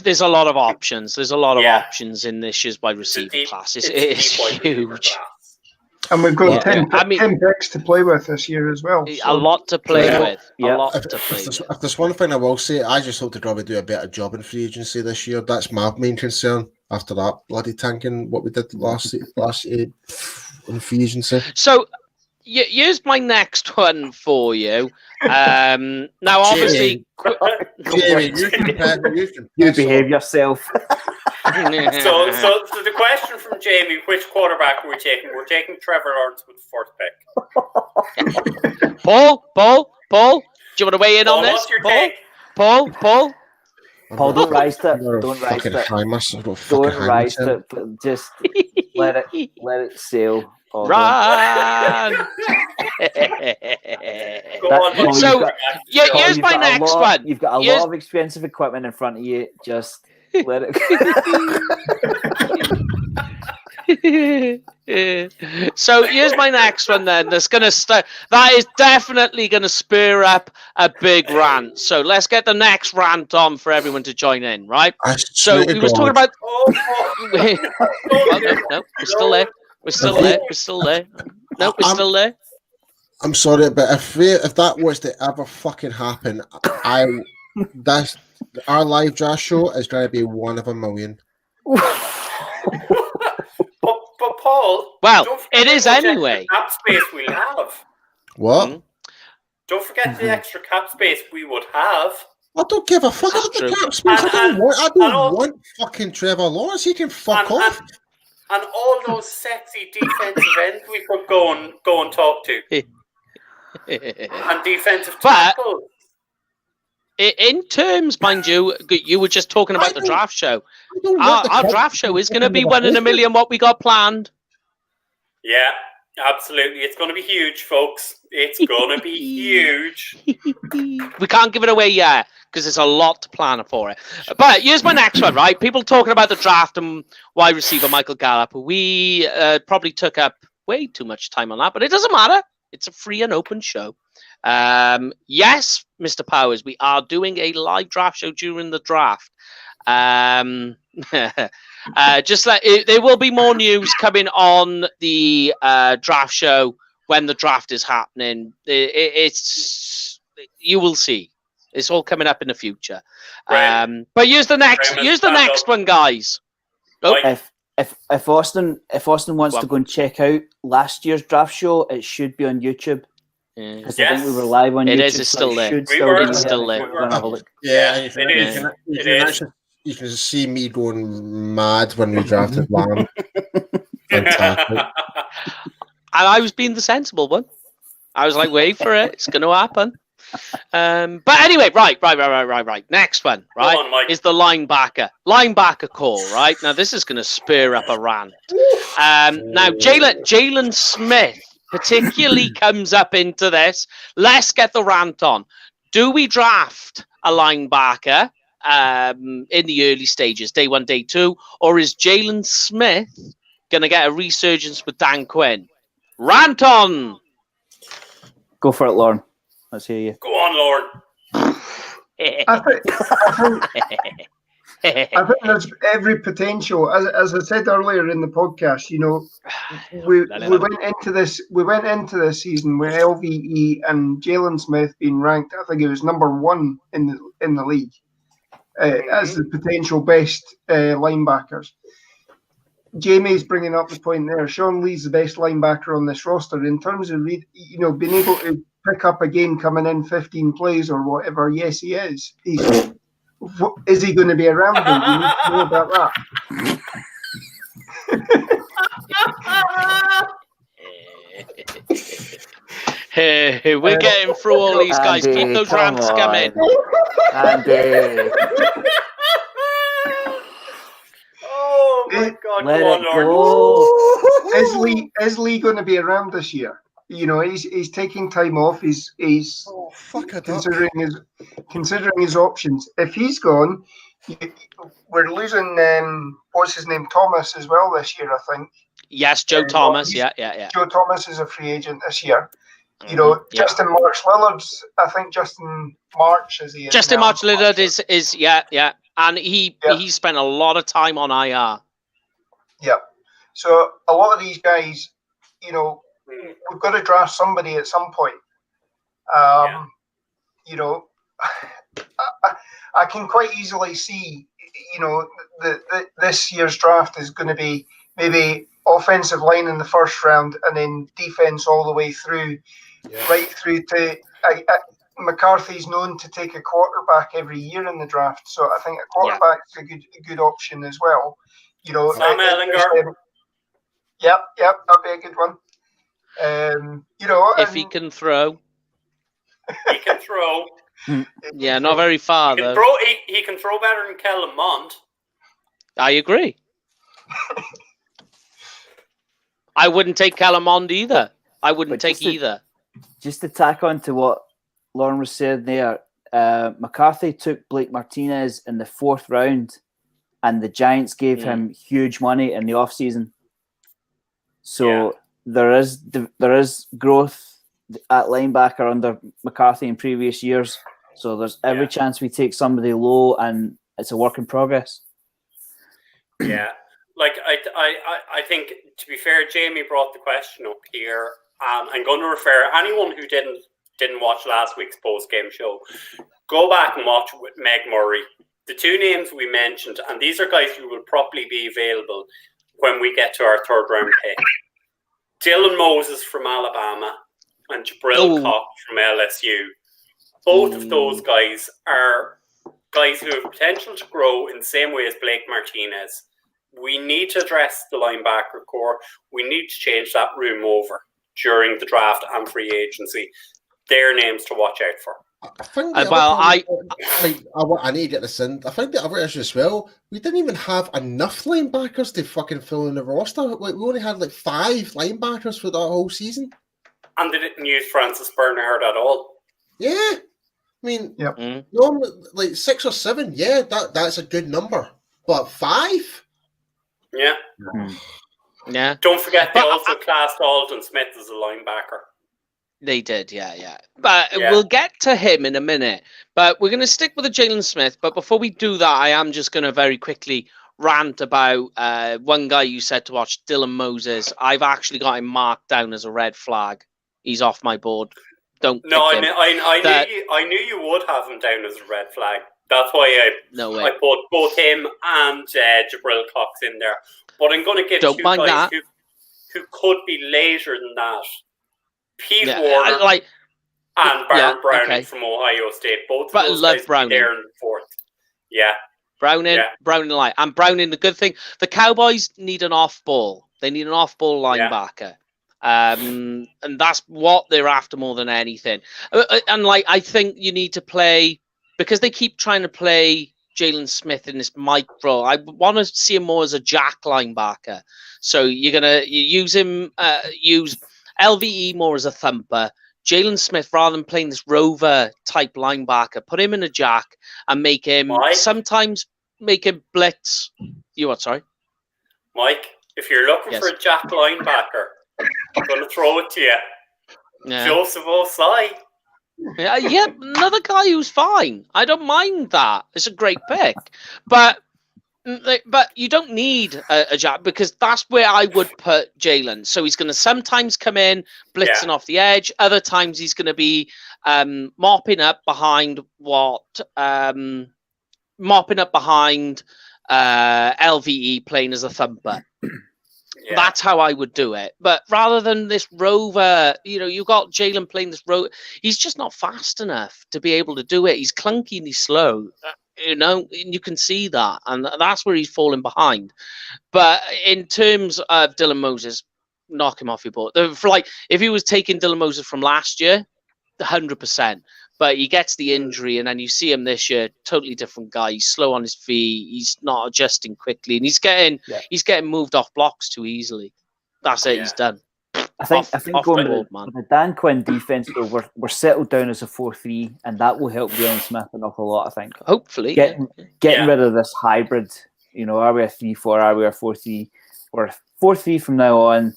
There's a lot of options. There's a lot of options in this year's wide receiver class. It's huge. And we've got 10 picks to play with this year as well. A lot to play with. If there's one thing I will say, I just hope to probably do a better job in free agency this year. That's my main concern after that bloody tanking what we did last year in free agency. So here's my next one for you. Now, obviously, Jamie, you behave yourself. So the question from Jamie, which quarterback are we taking? We're taking Trevor Lawrence with the first pick. Paul, do you want to weigh in on this? What's your take? Paul, Don't rise to it. Don't rise to it. Don't rise to it. But just let it sail. Run! So here's my next one. You've got a lot of expensive equipment in front of you. Just let it. So here's my next one then. That is definitely gonna spur up a big rant. So let's get the next rant on for everyone to join in, right? So we was talking about. No, we're still there. We're still there. No, we're still there. I'm sorry, but if that was to ever fucking happen, our live draft show is going to be one of a million. But Paul, it is anyway. Cap space we'll have. What? Don't forget the extra cap space we would have. I don't give a fuck about the cap space. I don't want fucking Trevor Lawrence. He can fuck off. And all those sexy defensive ends we could go and talk to. And defensive tackles. In terms, mind you, you were just talking about the draft show. Our draft show is going to be 1 in a million what we got planned. Yeah. Absolutely. It's going to be huge, folks. It's going to be huge. We can't give it away yet because there's a lot to plan for it. But here's my next one, right? People talking about the draft and wide receiver Michael Gallup. We probably took up way too much time on that, but it doesn't matter. It's a free and open show. Yes, Mr. Powers, we are doing a live draft show during the draft. Just like there will be more news coming on the draft show when the draft is happening. It's you will see. It's all coming up in the future. But here's the next one, guys. Oh. If Austin wants to go and check out last year's draft show, it should be on YouTube. Because I think we were live on YouTube. It is. It's still there. It's still there. Yeah, It is. You can see me going mad when we drafted Lamb. Fantastic. And I was being the sensible one. I was like, wait for it. It's going to happen. But anyway, right. Next one, right, is the linebacker call, right? Now, this is going to spur up a rant. Now, Jalen Smith particularly comes up into this. Let's get the rant on. Do we draft a linebacker in the early stages, day 1, day 2, or is Jalen Smith going to get a resurgence with Dan Quinn? Rant on. Go for it, Lauren. Let's hear you. Go on, Lauren. I think there's every potential. As I said earlier in the podcast, we went into this season with LVE and Jalen Smith being ranked. I think it was number 1 in the league as the potential best linebackers. Jamie's bringing up the point there. Sean Lee's the best linebacker on this roster in terms of being able to pick up a game coming in 15 plays or whatever. Yes, he is. Is he going to be around? You need to know about that. We're getting through all these guys. Andy, keep those rants coming. Andy. Oh my God! Let go it on, Lauren. go. Is Lee going to be around this year? He's taking time off. He's considering his options. If he's gone, we're losing what's his name, Thomas, as well this year, I think. Yes, Joe Thomas. Yeah. Joe Thomas is a free agent this year. Justin March Lillard's. I think Justin March is he. Justin March Lillard is yeah, and he spent a lot of time on IR. Yeah. So a lot of these guys, we've got to draft somebody at some point. I can quite easily see, this year's draft is going to be maybe offensive line in the first round and then defense all the way through, right through to McCarthy's known to take a quarterback every year in the draft, so I think a quarterback's a good option as well. Sam Ehlinger. Yep, that'd be a good one. If he can throw. He can throw. Yeah, not very far He though. He can throw better than Kellen Mond. I agree. I wouldn't take Calamond either. I wouldn't take either. Just to tack on to what Lauren was saying there, McCarthy took Blake Martinez in the 4th round, and the Giants gave him huge money in the offseason. So there is growth at linebacker under McCarthy in previous years. So there's every chance we take somebody low, and it's a work in progress. Yeah, like I think, to be fair, Jamie brought the question up here. I'm going to refer anyone who didn't watch last week's post-game show, go back and watch with Meg Murray. The 2 names we mentioned, and these are guys who will probably be available when we get to our 3rd round pick. Dylan Moses from Alabama and Jabril Cox from LSU. Both of those guys are guys who have potential to grow in the same way as Blake Martinez. We need to address the linebacker core. We need to change that room over during the draft and free agency. They're names to watch out for. I think I need to get this in. I think the other issue as well, we didn't even have enough linebackers to fucking fill in the roster. Like, we only had like 5 linebackers for that whole season. And they didn't use Francis Bernard at all. Yeah. I mean, normally, like 6 or 7, yeah, that's a good number. But 5? Yeah. Yeah. Don't forget they also classed Alden Smith as a linebacker. They did, yeah. But we'll get to him in a minute. But we're going to stick with the Jalen Smith. But before we do that, I am just going to very quickly rant about one guy you said to watch, Dylan Moses. I've actually got him marked down as a red flag. He's off my board. Don't. No, pick him. I knew you would have him down as a red flag. That's why I put both him and Jabril Cox in there. But I'm going to give 2 guys who could be later than that. Pete Warner and Baron Browning from Ohio State. Both of those guys Browning. There in the 4th. Yeah. Browning light. And Browning, the good thing, the Cowboys need an off-ball. They need an off-ball linebacker. And that's what they're after more than anything. And I think you need to play, because they keep trying to play Jalen Smith in this micro. I want to see him more as a jack linebacker. So you're going to use him, use LVE more as a thumper. Jalen Smith, rather than playing this rover type linebacker, put him in a jack and make him sometimes make him blitz. You what? Sorry, Mike. If you're looking for a jack linebacker, I'm going to throw it to you. Yeah. Joseph Osai. Yeah, another guy who's fine. I don't mind that. It's a great pick, but you don't need a jack, because that's where I would put Jalen. So he's going to sometimes come in blitzing off the edge. Other times he's going to be mopping up behind LVE playing as a thumper. Yeah. That's how I would do it. But rather than this rover, you got Jalen playing this rover. He's just not fast enough to be able to do it. He's clunky and he's slow. And you can see that, and that's where he's falling behind. But in terms of Dylan Moses, knock him off your board. If he was taking Dylan Moses from last year, 100%. But he gets the injury, and then you see him this year, totally different guy. He's slow on his feet. He's not adjusting quickly, and he's getting moved off blocks too easily. That's it. He's done. I think going with the Dan Quinn defense, though, we're settled down as a 4-3, and that will help Jalen Smith an awful lot. I think. Hopefully, getting rid of this hybrid. Are we a 3-4? Are we a 4-3? We're 4-3 from now on.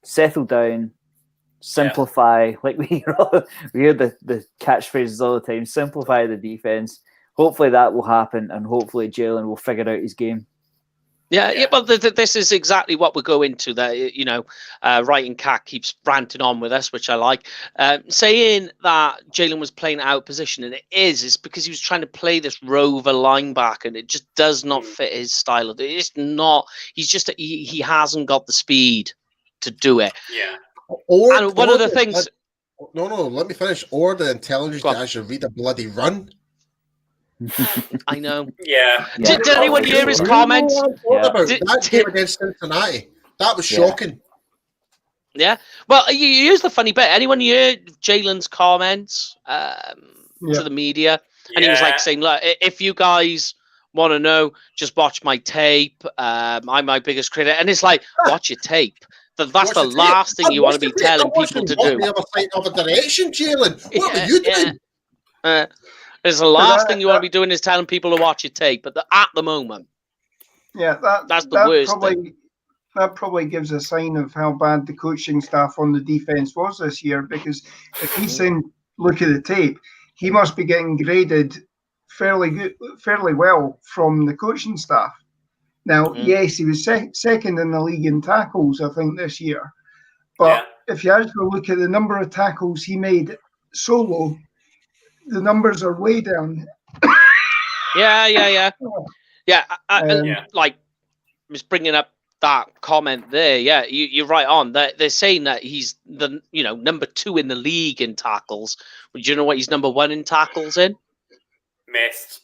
Settle down, simplify. Like we hear the catchphrases all the time. Simplify the defense. Hopefully that will happen, and hopefully Jalen will figure out his game. Yeah, but this is exactly what we're going to. That Writing Cat keeps ranting on with us, which I like, saying that Jalen was playing out of position, and it's because he was trying to play this rover linebacker, and it just does not fit his style. It's not. He hasn't got the speed to do it. Yeah. And one of the things. No, let me finish. Or the intelligence to actually read a bloody run. I know. Yeah. Did anyone hear his comments? That game against Cincinnati. That was shocking. Yeah. Well, here's the funny bit. Anyone hear Jalen's comments to the media? And he was saying, look, if you guys want to know, just watch my tape. I'm my biggest critic. And it's like, watch your tape. That's the last thing you want to be telling people to do. The other side of a direction, Jalen. What were you doing? It's the last thing you want to be doing is telling people to watch your tape. But at the moment, that's the worst thing. That probably gives a sign of how bad the coaching staff on the defense was this year. Because if he's saying, look at the tape, he must be getting graded fairly well from the coaching staff. Now, yes, he was second in the league in tackles, I think, this year. But if you actually look at the number of tackles he made solo, the numbers are way down. Yeah. Like, just bringing up that comment there. Yeah, you're right on. They're saying that he's the number 2 in the league in tackles. Do you know what he's number 1 in tackles in? Missed.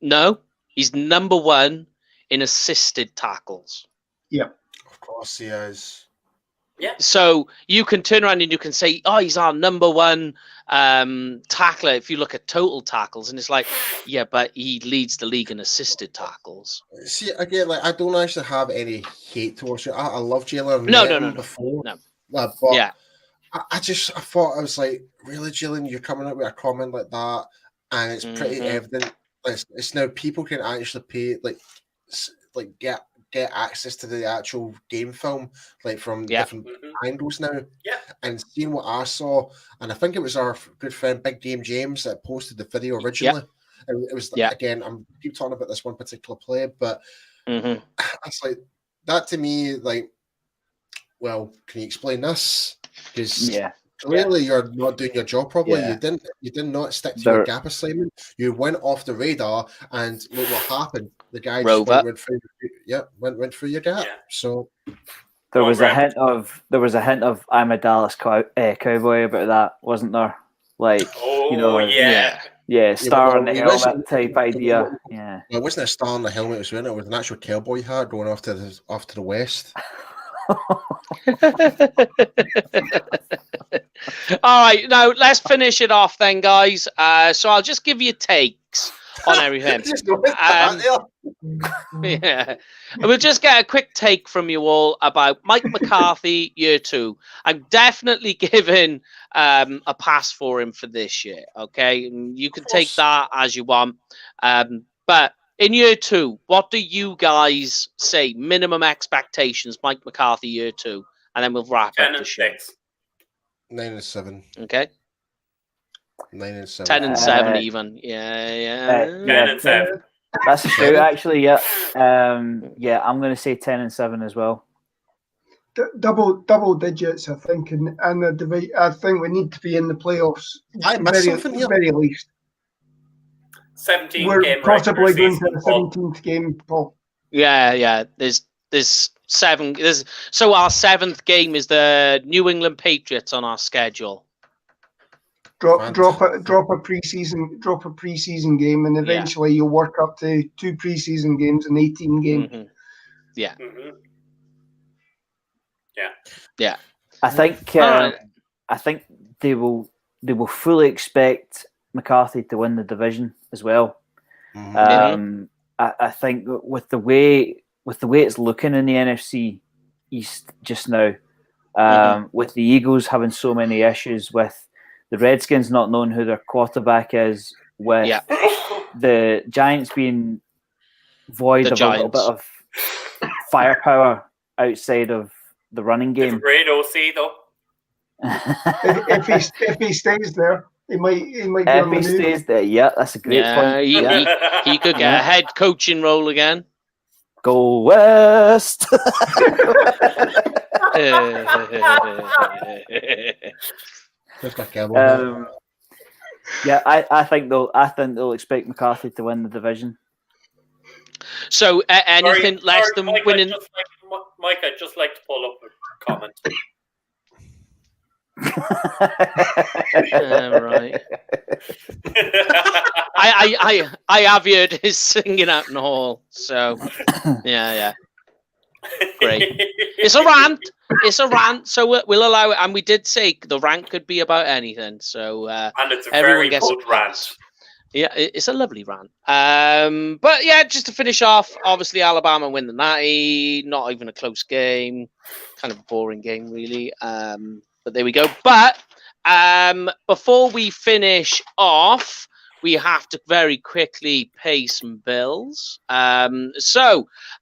No, he's number 1 in assisted tackles. Yeah, of course he is. Yeah. So you can turn around and you can say, oh, he's our number one tackler. If you look at total tackles, and it's like, yeah, but he leads the league in assisted tackles. See, again, like I don't actually have any hate towards you. I love Jalen. No. Before, No. but Yeah. I thought I was like, really, Jalen, you're coming up with a comment like that, and it's pretty evident. It's now people can actually pay get access to the actual game film, like from different angles now. Yeah. And seeing what I saw, and I think it was our good friend Big Game James that posted the video originally. It was again, I'm keep talking about this one particular play, but it's like that to me, like, well, can you explain this? Because clearly you're not doing your job properly. You did not stick to your gap assignment. You went off the radar, and look what happened. The guy just went through your gap. So there was a hint of I'm a Dallas Cowboy about that, wasn't there? Like, star on the helmet type idea. Yeah, it wasn't a star on the helmet. It was an actual cowboy hat going off to the west. All right, now let's finish it off then, guys. So I'll just give you takes on everything. We'll just get a quick take from you all about Mike McCarthy year 2. I'm definitely giving a pass for him for this year. Okay, you can take that as you want, but in year 2, what do you guys say? Minimum expectations, Mike McCarthy year 2, and then we'll wrap up the show. 9 and 7. Okay. 9 and 7. 10 and 7 even. Yeah. 10 and 7. That's true, actually. Yeah. I'm going to say 10 and 7 as well. Double digits, I think, and I think we need to be in the playoffs. Very least. 17 We're game possibly going to season, the 17th game, Paul. Yeah. There's 7. So our 7th game is the New England Patriots on our schedule. Drop a preseason game, and eventually you'll work up to 2 preseason games and 18 games. Yeah. Yeah. I think they will fully expect McCarthy to win the division as well. I think with the way it's looking in the NFC East just now, with the Eagles having so many issues, with the Redskins not knowing who their quarterback is, with the Giants being void of a little bit of firepower outside of the running game. It's a great OC though. if he stays there, he might. If he stays there, that's a great point. He could get a head coaching role again. Go West. I think they'll expect McCarthy to win the division. So anything less than Mike, winning. Mike, I'd just like to pull up a comment. Right. I have heard his singing out in the hall. So yeah. Great. It's a rant. So we'll allow it. And we did say the rant could be about anything. So and it's a everyone very gets good rant. Yeah, it's a lovely rant. But yeah, just to finish off, obviously Alabama win the Natty. Not even a close game. Kind of a boring game, really. But there we go. But before we finish off, we have to very quickly pay some bills.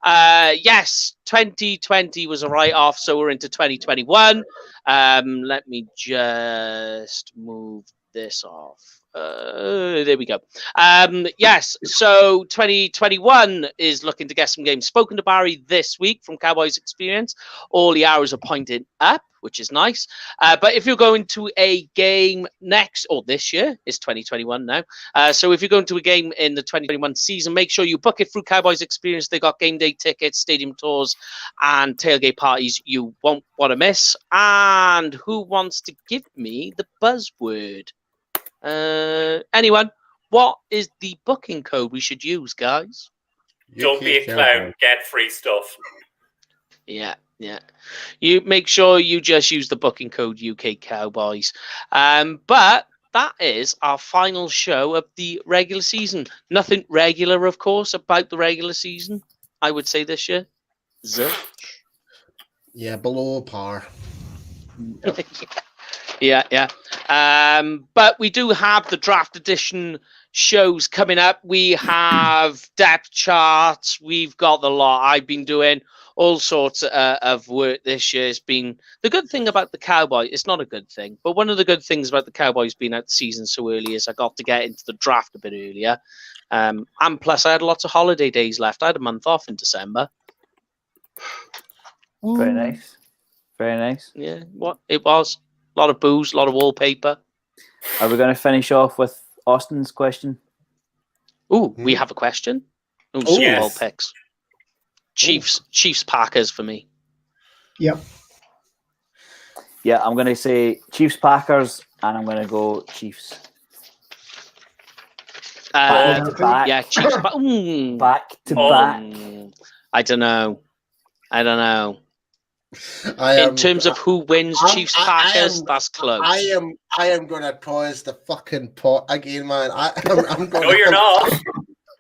Yes, 2020 was a write-off, so we're into 2021. Let me just move this off. There we go. Yes, so 2021 is looking to get some games. Spoken to Barry this week from Cowboys Experience. All the arrows are pointing up, which is nice. But if you're going to a game next, or this year, it's 2021 now. So if you're going to a game in the 2021 season, make sure you book it through Cowboys Experience. They got game day tickets, stadium tours, and tailgate parties you won't want to miss. And who wants to give me the buzzword? Anyone? What is the booking code we should use, guys? Don't be a clown. Get free stuff. Yeah. Yeah, you make sure you just use the booking code UK Cowboys. But that is our final show of the regular season. Nothing regular, of course, about the regular season, I would say this year. Zilch. Yeah, below par. Yeah. But we do have the draft edition shows coming up. We have depth charts. We've got the lot. I've been doing all sorts of work this year. It's been the good thing about the Cowboy. It's not a good thing, but one of the good things about the Cowboys being out the season so early is I got to get into the draft a bit earlier. And plus, I had lots of holiday days left. I had a month off in December. Very nice. Very nice. Yeah, what it was. A lot of booze, a lot of wallpaper. Are we going to finish off with Austin's question? Ooh, we have a question. Oh, Super yes. Bowl picks. Chiefs, Packers for me. Yep. Yeah, I'm going to say Chiefs, Packers, and I'm going to go Chiefs. Back to back. Yeah, Chiefs. Back to back. I don't know. In terms of who wins Chiefs Packers, that's close. I am gonna cause the fucking pot again, man. I'm gonna. No, you're not.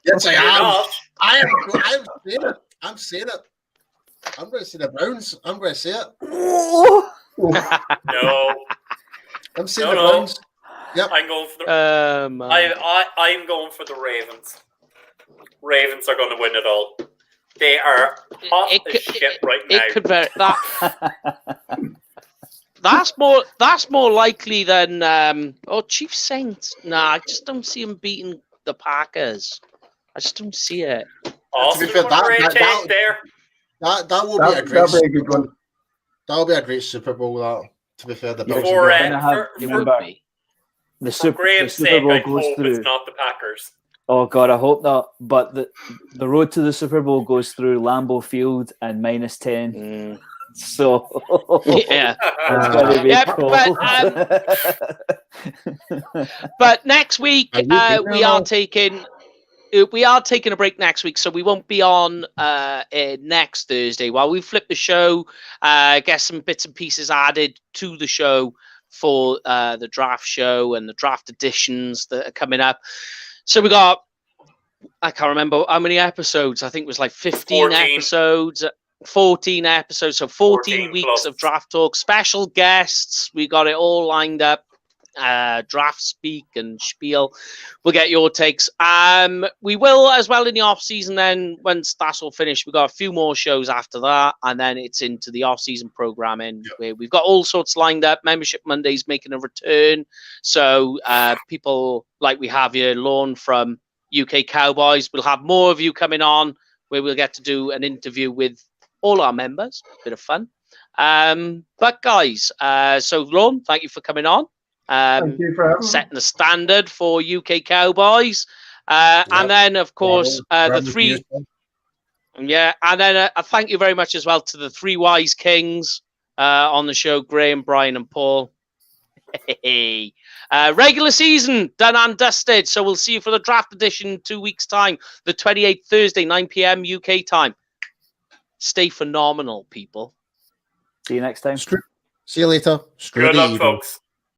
Yes, I You're am. not. I'm saying it. I'm saying it. I'm going to say the Browns. I'm going to say it. No. I'm saying No, the no. Browns. Yep. I'm going for the. I'm going for the Ravens. Ravens are going to win it all. They are hot as shit right now. It could very that's more likely than Chiefs Saints. Nah, I just don't see them beating the Packers. I just don't see it. Austin, to be fair, that will be a great. That'll be a good one. That'll be a great Super Bowl. That, to be fair, the Bills. For the Super Graham's Bowl sake, I goes hope through. it's not the Packers. Oh God, I hope not. But the road to the Super Bowl goes through Lambeau Field and -10. So yeah, it's gonna be cold. But next week we are taking a break next week, so we won't be on next Thursday. While we flip the show, get some bits and pieces added to the show for the draft show and the draft editions that are coming up. So we got, I can't remember how many episodes. I think it was like 15 episodes. 14 episodes, so 14 weeks plus. of draft talk, special guests. We got it all lined up. Draft speak and spiel. We'll get your takes. We will as well in the off season. Then once that's all finished, we got a few more shows after that, and then it's into the off season programming where we've got all sorts lined up. Membership Mondays making a return, so people like we have here, Lorne from UK Cowboys. We'll have more of you coming on where we'll get to do an interview with all our members. Bit of fun. But guys, so Lorne, thank you for coming on. Thank you for having me. Setting the standard for UK Cowboys. And then, of course, the three. Yeah, and then thank you very much as well to the three wise kings on the show, Graham, Brian, and Paul. Regular season done and dusted. So we'll see you for the draft edition in 2 weeks' time, the 28th, Thursday, 9 p.m. UK time. Stay phenomenal, people. See you next time. See you later. Good luck, folks.